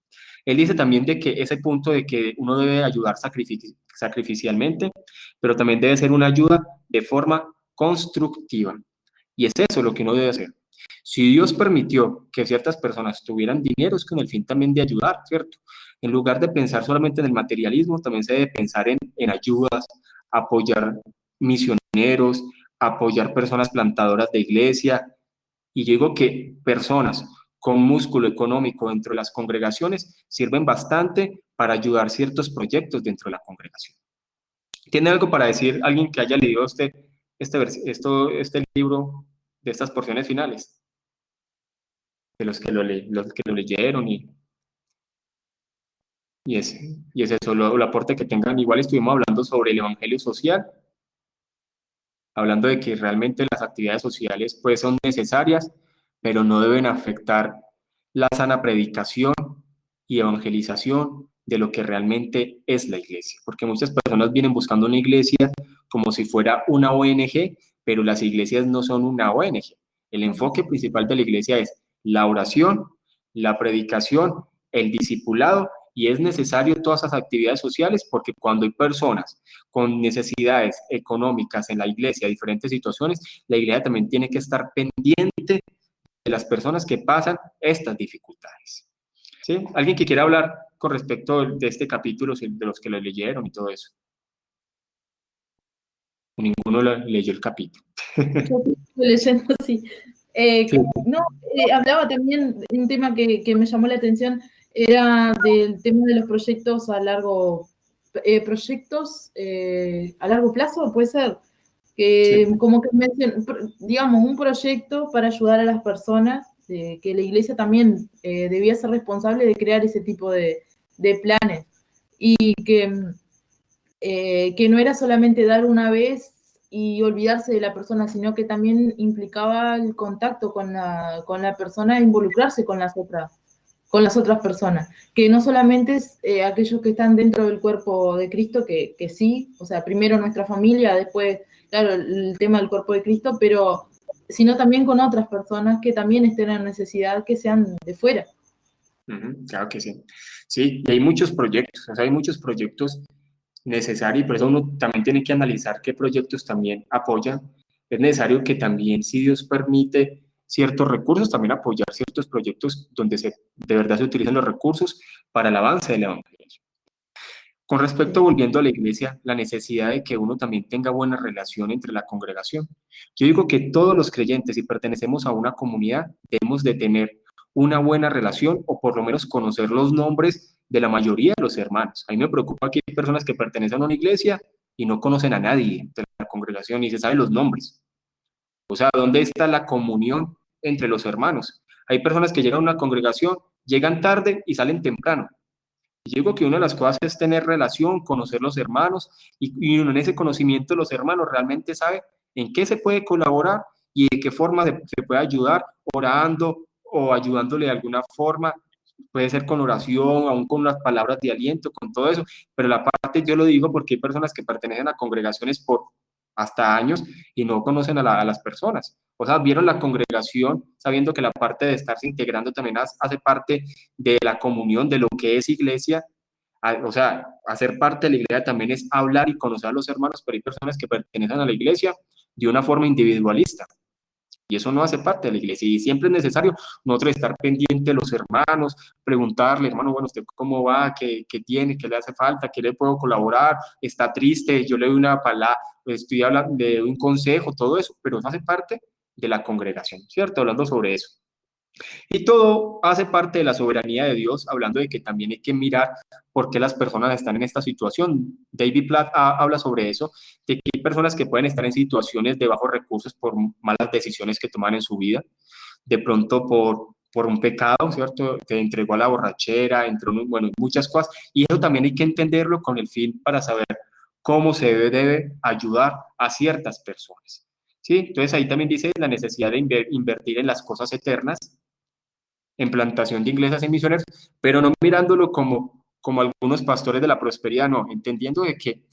Él dice también de que ese punto de que uno debe ayudar sacrificialmente, pero también debe ser una ayuda de forma constructiva. Y es eso lo que uno debe hacer. Si Dios permitió que ciertas personas tuvieran dinero, es con el fin también de ayudar, ¿cierto? En lugar de pensar solamente en el materialismo, también se debe pensar en ayudas, apoyar misioneros, apoyar personas plantadoras de iglesia. Y yo digo que personas con músculo económico dentro de las congregaciones sirven bastante para ayudar ciertos proyectos dentro de la congregación. ¿Tiene algo para decir alguien que haya leído este libro de estas porciones finales? De los que lo leyeron y es eso, el aporte que tengan. Igual estuvimos hablando sobre el evangelio social, hablando de que realmente las actividades sociales pues son necesarias, pero no deben afectar la sana predicación y evangelización de lo que realmente es la iglesia, porque muchas personas vienen buscando una iglesia como si fuera una ONG, pero las iglesias no son una ONG. El enfoque principal de la iglesia es la oración, la predicación, el discipulado, y es necesario todas esas actividades sociales porque cuando hay personas con necesidades económicas en la iglesia, diferentes situaciones, la iglesia también tiene que estar pendiente de las personas que pasan estas dificultades. ¿Sí? ¿Alguien que quiera hablar con respecto de este capítulo, de los que lo leyeron y todo eso? Ninguno leyó el capítulo. Yo estoy leyendo, sí. Sí. Hablaba también de un tema que me llamó la atención, era del tema de los proyectos a largo plazo, puede ser, que Sí. como que digamos, un proyecto para ayudar a las personas, que la iglesia también debía ser responsable de crear ese tipo de planes, y que no era solamente dar una vez y olvidarse de la persona, sino que también implicaba el contacto con la persona e involucrarse con las otras personas, que no solamente es aquellos que están dentro del cuerpo de Cristo, que sí, o sea, primero nuestra familia, después, claro, el tema del cuerpo de Cristo, pero sino también con otras personas que también estén en necesidad, que sean de fuera. Claro que sí. Sí, y hay muchos proyectos, o sea, hay muchos proyectos necesarios, y por eso uno también tiene que analizar qué proyectos también apoyan. Es necesario que también, si Dios permite ciertos recursos, también apoyar ciertos proyectos donde de verdad se utilizan los recursos para el avance del evangelio. Con respecto, volviendo a la iglesia, la necesidad de que uno también tenga buena relación entre la congregación. Yo digo que todos los creyentes, si pertenecemos a una comunidad, debemos de tener una buena relación o por lo menos conocer los nombres de la mayoría de los hermanos. A mí me preocupa que hay personas que pertenecen a una iglesia y no conocen a nadie de la congregación y se saben los nombres. O sea, ¿dónde está la comunión entre los hermanos? Hay personas que llegan a una congregación, llegan tarde y salen temprano. Y yo digo que una de las cosas es tener relación, conocer los hermanos, y uno en ese conocimiento de los hermanos realmente sabe en qué se puede colaborar y de qué forma se puede ayudar, orando o ayudándole de alguna forma. Puede ser con oración, aún con unas palabras de aliento, con todo eso, pero la parte yo lo digo porque hay personas que pertenecen a congregaciones por hasta años y no conocen a las personas. O sea, vieron la congregación sabiendo que la parte de estarse integrando también hace parte de la comunión, de lo que es iglesia. O sea, hacer parte de la iglesia también es hablar y conocer a los hermanos, pero hay personas que pertenecen a la iglesia de una forma individualista. Y eso no hace parte de la iglesia. Y siempre es necesario nosotros estar pendiente de los hermanos, preguntarle, hermano, bueno, ¿usted cómo va? ¿Qué tiene? ¿Qué le hace falta? ¿Qué le puedo colaborar? ¿Está triste? Yo le doy una palabra, estoy hablando, le doy un consejo, todo eso, pero eso hace parte de la congregación, ¿cierto? Hablando sobre eso. Y todo hace parte de la soberanía de Dios, hablando de que también hay que mirar por qué las personas están en esta situación. David Platt habla sobre eso, de que hay personas que pueden estar en situaciones de bajos recursos por malas decisiones que toman en su vida, de pronto por un pecado, ¿cierto? Te entregó a la borrachera, bueno, muchas cosas, y eso también hay que entenderlo con el fin para saber cómo se debe ayudar a ciertas personas. ¿Sí? Entonces ahí también dice la necesidad de invertir en las cosas eternas, en plantación de iglesias y misioneros, pero no mirándolo como algunos pastores de la prosperidad, no, entendiendo de que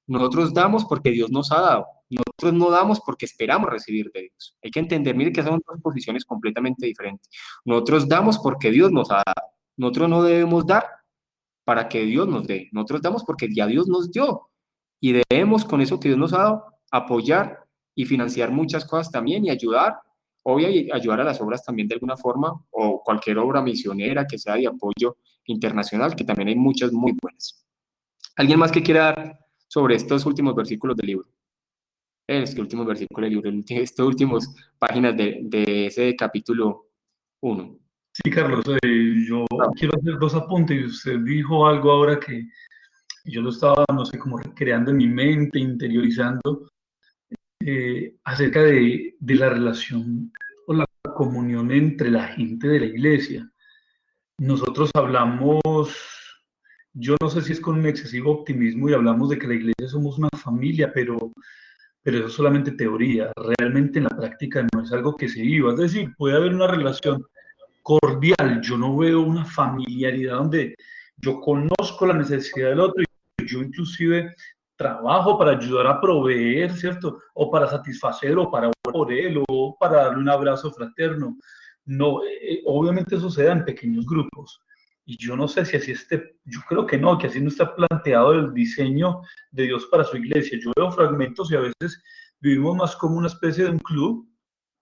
nosotros damos porque Dios nos ha dado, nosotros no damos porque esperamos recibir de Dios. Hay que entender, mire que son dos posiciones completamente diferentes. Nosotros damos porque Dios nos ha dado, nosotros no debemos dar para que Dios nos dé, nosotros damos porque ya Dios nos dio y debemos con eso que Dios nos ha dado apoyar y financiar muchas cosas también y ayudar, obvio, y ayudar a las obras también de alguna forma, o cualquier obra misionera que sea de apoyo internacional, que también hay muchas muy buenas. ¿Alguien más que quiera dar sobre estos últimos versículos del libro? Este último versículo del libro, estas últimas páginas de ese capítulo 1. Sí, Carlos, yo quiero hacer dos apuntes. Usted dijo algo ahora que yo lo estaba, no sé, como recreando en mi mente, interiorizando, acerca de la relación o la comunión entre la gente de la iglesia. Nosotros hablamos, yo no sé si es con un excesivo optimismo y hablamos de que la iglesia somos una familia, pero eso es solamente teoría. Realmente en la práctica no es algo que se viva. Es decir, puede haber una relación cordial. Yo no veo una familiaridad donde yo conozco la necesidad del otro y yo inclusive trabajo para ayudar a proveer, ¿cierto? O para satisfacer, o para orar por él, o para darle un abrazo fraterno. No, obviamente eso se da en pequeños grupos. Y yo no sé si así yo creo que no, que así no está planteado el diseño de Dios para su iglesia. Yo veo fragmentos y a veces vivimos más como una especie de un club,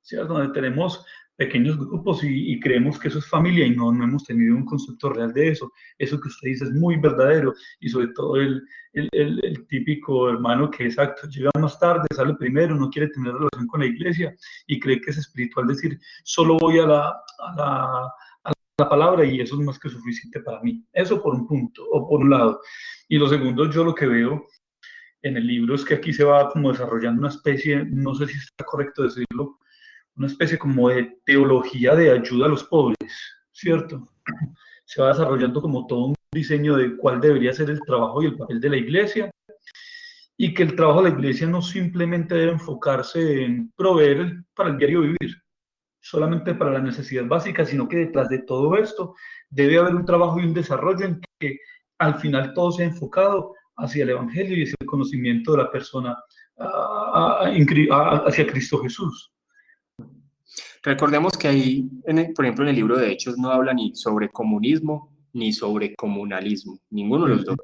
¿cierto? Donde tenemos pequeños grupos y creemos que eso es familia y no hemos tenido un concepto real de eso. Eso que usted dice es muy verdadero y sobre todo el típico hermano que exacto, llega más tarde, sale primero, no quiere tener relación con la iglesia y cree que es espiritual decir, solo voy a la palabra y eso es más que suficiente para mí. Eso por un punto o por un lado. Y lo segundo, yo lo que veo en el libro es que aquí se va como desarrollando una especie, no sé si está correcto decirlo, una especie como de teología de ayuda a los pobres, ¿cierto? Se va desarrollando como todo un diseño de cuál debería ser el trabajo y el papel de la iglesia, y que el trabajo de la iglesia no simplemente debe enfocarse en proveer para el diario vivir, solamente para la necesidad básica, sino que detrás de todo esto debe haber un trabajo y un desarrollo en que al final todo sea enfocado hacia el evangelio y hacia el conocimiento de la persona hacia Cristo Jesús. Recordemos que ahí, por ejemplo, en el libro de Hechos no habla ni sobre comunismo ni sobre comunalismo, ninguno de los dos.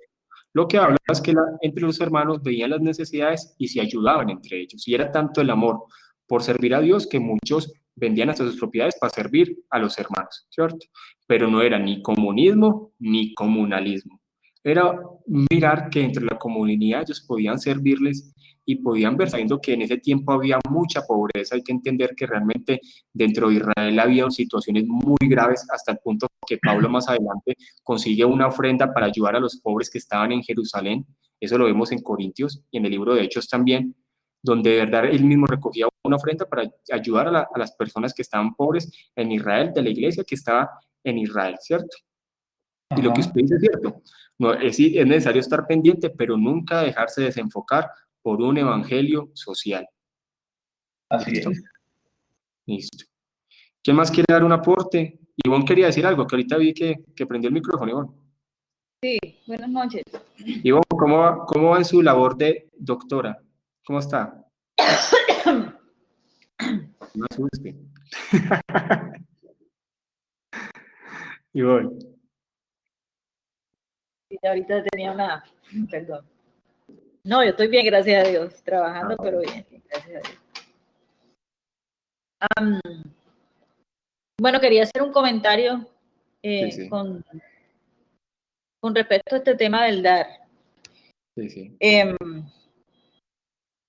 Lo que habla es que entre los hermanos veían las necesidades y se ayudaban entre ellos. Y era tanto el amor por servir a Dios que muchos vendían hasta sus propiedades para servir a los hermanos, ¿cierto? Pero no era ni comunismo ni comunalismo. Era mirar que entre la comunidad ellos podían servirles y podían ver, sabiendo que en ese tiempo había mucha pobreza. Hay que entender que realmente dentro de Israel había situaciones muy graves hasta el punto que Pablo más adelante consigue una ofrenda para ayudar a los pobres que estaban en Jerusalén. Eso lo vemos en Corintios y en el libro de Hechos también, donde de verdad él mismo recogía una ofrenda para ayudar a las personas que estaban pobres en Israel, de la iglesia que estaba en Israel, ¿cierto? Y lo que usted dice es cierto, no, es necesario estar pendiente, pero nunca dejarse desenfocar por un evangelio social. Así ¿Listo? es. Listo. ¿Quién más quiere dar un aporte? Ivonne quería decir algo, que ahorita vi que prendió el micrófono, Ivonne. Sí, buenas noches. Ivonne, ¿cómo va en su labor de doctora? ¿Cómo está? No asuste. Ivonne. Sí, ahorita tenía una, perdón. No, yo estoy bien, gracias a Dios, trabajando, pero bien, gracias a Dios. Bueno, quería hacer un comentario Sí. con respecto a este tema del dar. Sí.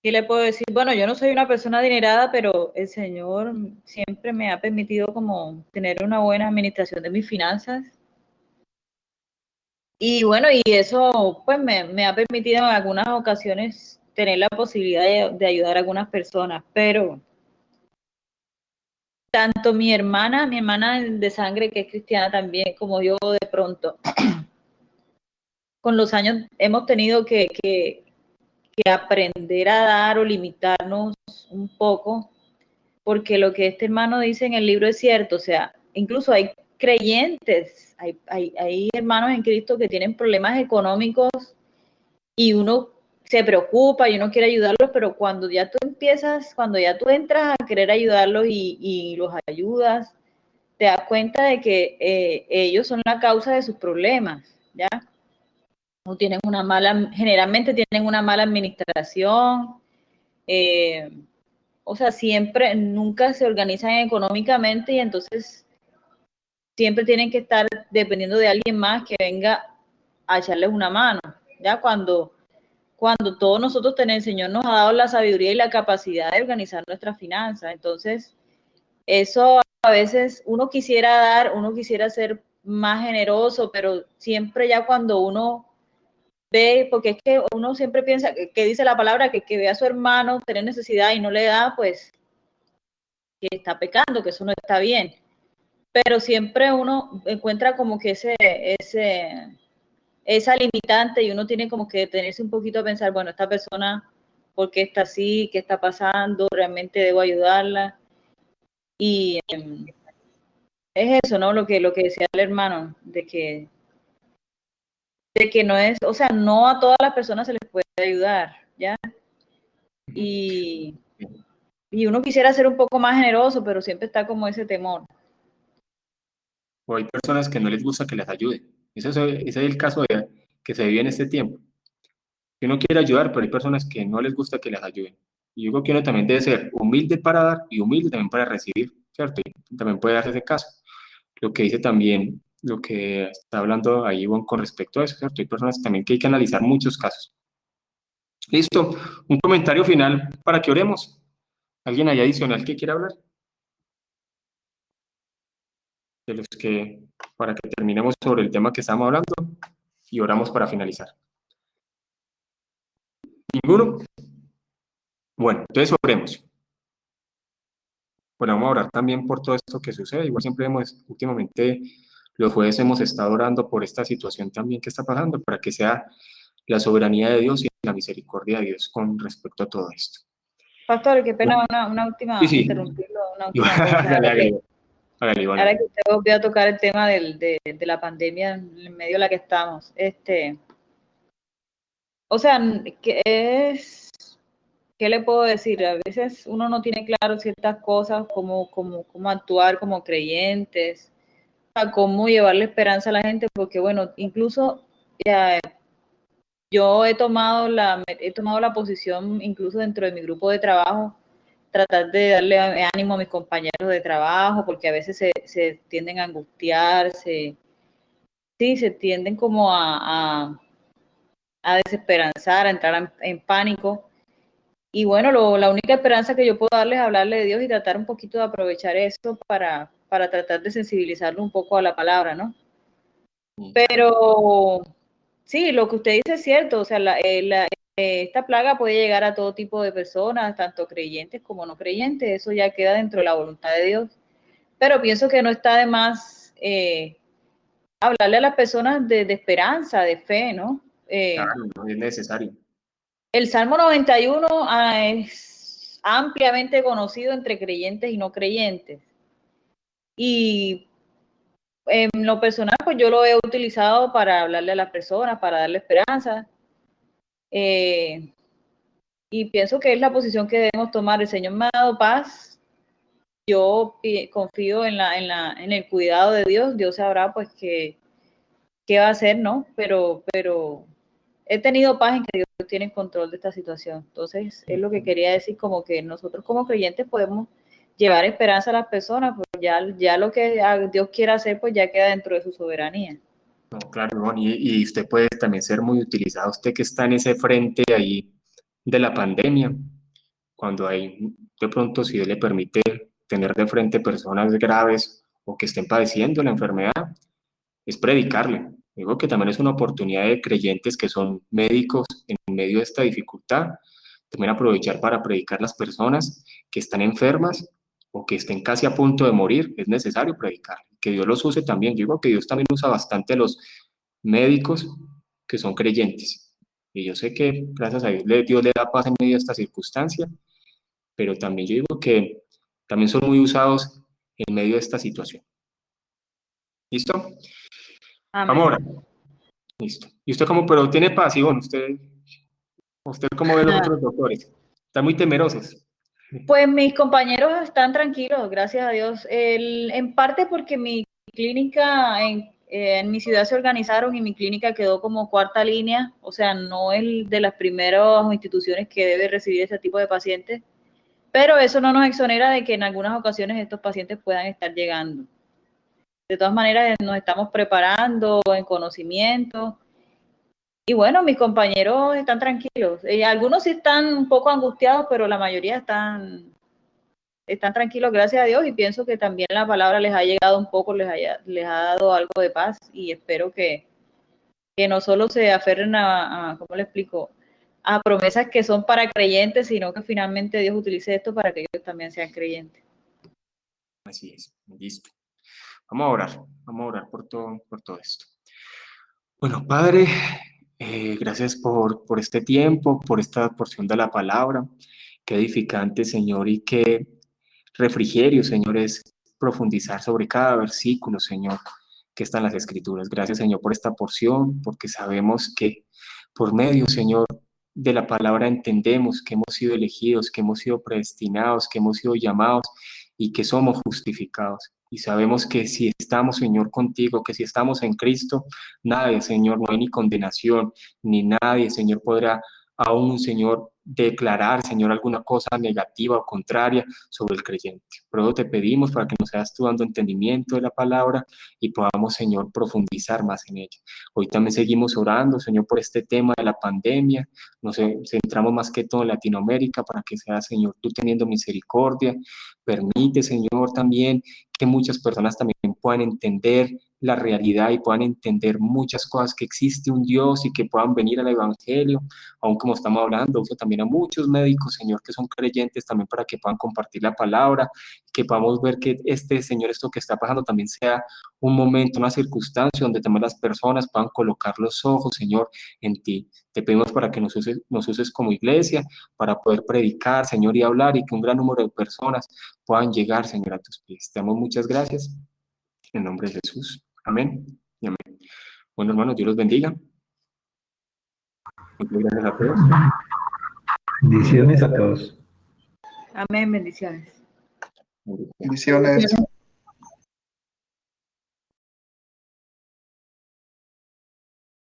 ¿Qué le puedo decir? Bueno, yo no soy una persona adinerada, pero el Señor siempre me ha permitido como tener una buena administración de mis finanzas. Y bueno, y eso pues me ha permitido en algunas ocasiones tener la posibilidad de ayudar a algunas personas, pero tanto mi hermana de sangre, que es cristiana también, como yo, de pronto, con los años hemos tenido que aprender a dar o limitarnos un poco, porque lo que este hermano dice en el libro es cierto. O sea, incluso hay creyentes, hay hermanos en Cristo que tienen problemas económicos y uno se preocupa y uno quiere ayudarlos, pero cuando ya tú entras a querer ayudarlos y los ayudas, te das cuenta de que ellos son la causa de sus problemas, ¿ya? O generalmente tienen una mala administración, o sea, nunca se organizan económicamente y entonces siempre tienen que estar dependiendo de alguien más que venga a echarles una mano, ¿ya? Cuando todos nosotros el Señor nos ha dado la sabiduría y la capacidad de organizar nuestras finanzas. Entonces, eso a veces uno quisiera ser más generoso, pero siempre ya cuando uno ve, porque es que uno siempre piensa que dice la palabra que ve a su hermano tener necesidad y no le da, pues que está pecando, que eso no está bien. Pero siempre uno encuentra como que esa limitante y uno tiene como que detenerse un poquito a pensar, bueno, esta persona, ¿por qué está así? ¿Qué está pasando? ¿Realmente debo ayudarla? Y es eso, ¿no? Lo que decía el hermano, de que no es, o sea, no a todas las personas se les puede ayudar, ¿ya? Y uno quisiera ser un poco más generoso, pero siempre está como ese temor. O hay personas que no les gusta que les ayude. Ese es el caso que se vive en este tiempo. Que uno quiere ayudar, pero hay personas que no les gusta que les ayuden. Y yo creo que uno también debe ser humilde para dar y humilde también para recibir, ¿cierto? Y también puede darse ese caso. Lo que dice también, lo que está hablando ahí Ivonne con respecto a eso, ¿cierto? Hay personas también que hay que analizar muchos casos. Listo. Un comentario final para que oremos. ¿Alguien hay adicional que quiera hablar? De los que, para que terminemos sobre el tema que estamos hablando y oramos para finalizar. ¿Ninguno? Bueno, entonces oremos. Bueno, vamos a orar también por todo esto que sucede. Igual siempre últimamente, los jueves hemos estado orando por esta situación también que está pasando, para que sea la soberanía de Dios y la misericordia de Dios con respecto a todo esto. Pastor, qué pena una última, Sí. interrumpirlo, una última cosa. Hágale, Ahora que usted volvió a tocar el tema de la pandemia en medio de la que estamos, o sea, que ¿qué le puedo decir? A veces uno no tiene claro ciertas cosas, cómo actuar como creyentes, a cómo llevarle esperanza a la gente, porque bueno, incluso yo he tomado la posición, incluso dentro de mi grupo de trabajo, tratar de darle ánimo a mis compañeros de trabajo, porque a veces se tienden a angustiar, sí, se tienden como a desesperanzar, a entrar en pánico. Y bueno, la única esperanza que yo puedo darles es hablarle de Dios y tratar un poquito de aprovechar eso para tratar de sensibilizarlo un poco a la palabra, ¿no? Pero sí, lo que usted dice es cierto, o sea, esta plaga puede llegar a todo tipo de personas, tanto creyentes como no creyentes, eso ya queda dentro de la voluntad de Dios. Pero pienso que no está de más hablarle a las personas de esperanza, de fe, ¿no? Claro, no es necesario. El Salmo 91 es ampliamente conocido entre creyentes y no creyentes. Y en lo personal, pues yo lo he utilizado para hablarle a las personas, para darle esperanza. Y pienso que es la posición que debemos tomar. El Señor me ha dado paz. Yo confío en el cuidado de Dios. Dios sabrá pues qué va a hacer, ¿no? Pero he tenido paz en que Dios tiene control de esta situación. Entonces, es lo que quería decir, como que nosotros como creyentes podemos llevar esperanza a las personas, pues ya lo que Dios quiera hacer, pues ya queda dentro de su soberanía. No, claro, no, y usted puede también ser muy utilizado, usted que está en ese frente ahí de la pandemia, cuando hay, de pronto, si Dios le permite tener de frente personas graves o que estén padeciendo la enfermedad, es predicarle. Digo que también es una oportunidad de creyentes que son médicos en medio de esta dificultad, también aprovechar para predicar a las personas que están enfermas o que estén casi a punto de morir, es necesario predicar. Que Dios los use también. Yo digo que Dios también usa bastante a los médicos que son creyentes. Y yo sé que gracias a Dios, Dios le da paz en medio de esta circunstancia, pero también yo digo que también son muy usados en medio de esta situación. ¿Listo? Amén. Vamos ahora. Listo. ¿Y usted cómo, pero tiene paz? Y bueno, usted cómo ve los otros doctores? Están muy temerosos. Pues mis compañeros están tranquilos, gracias a Dios. En parte porque mi clínica en mi ciudad se organizaron y mi clínica quedó como cuarta línea, o sea, no es de las primeras instituciones que debe recibir este tipo de pacientes, pero eso no nos exonera de que en algunas ocasiones estos pacientes puedan estar llegando. De todas maneras, nos estamos preparando en conocimiento. Y bueno, mis compañeros están tranquilos. Algunos sí están un poco angustiados, pero la mayoría están tranquilos, gracias a Dios, y pienso que también la palabra les ha llegado un poco, les ha dado algo de paz, y espero que no solo se aferren ¿cómo le explico?, a promesas que son para creyentes, sino que finalmente Dios utilice esto para que ellos también sean creyentes. Así es, listo. Vamos a orar por todo esto. Bueno, Padre, gracias por este tiempo, por esta porción de la palabra. Qué edificante, Señor, y qué refrigerio, Señor, es profundizar sobre cada versículo, Señor, que está en las Escrituras. Gracias, Señor, por esta porción, porque sabemos que por medio, Señor, de la palabra entendemos que hemos sido elegidos, que hemos sido predestinados, que hemos sido llamados y que somos justificados. Y sabemos que si estamos, Señor, contigo, que si estamos en Cristo, nadie, Señor, no hay ni condenación, ni nadie, Señor, podrá aún, Señor, declarar, Señor, alguna cosa negativa o contraria sobre el creyente. Por eso te pedimos para que nos seas tú dando entendimiento de la palabra y podamos, Señor, profundizar más en ella. Hoy también seguimos orando, Señor, por este tema de la pandemia. Nos centramos más que todo en Latinoamérica para que sea, Señor, tú teniendo misericordia. Permite, Señor, también que muchas personas también puedan entender la realidad y puedan entender muchas cosas, que existe un Dios y que puedan venir al Evangelio, aún como estamos hablando, uso también a muchos médicos, Señor, que son creyentes también para que puedan compartir la palabra, que podamos ver que Señor, esto que está pasando también sea un momento, una circunstancia donde también las personas puedan colocar los ojos, Señor, en ti. Te pedimos para que nos uses como iglesia, para poder predicar, Señor, y hablar, y que un gran número de personas puedan llegar, Señor, a tus pies. Te damos muchas gracias. En nombre de Jesús. Amén y amén. Bueno, hermanos, Dios los bendiga. Muchas gracias a todos. Bendiciones a todos. Amén, bendiciones. Bendiciones.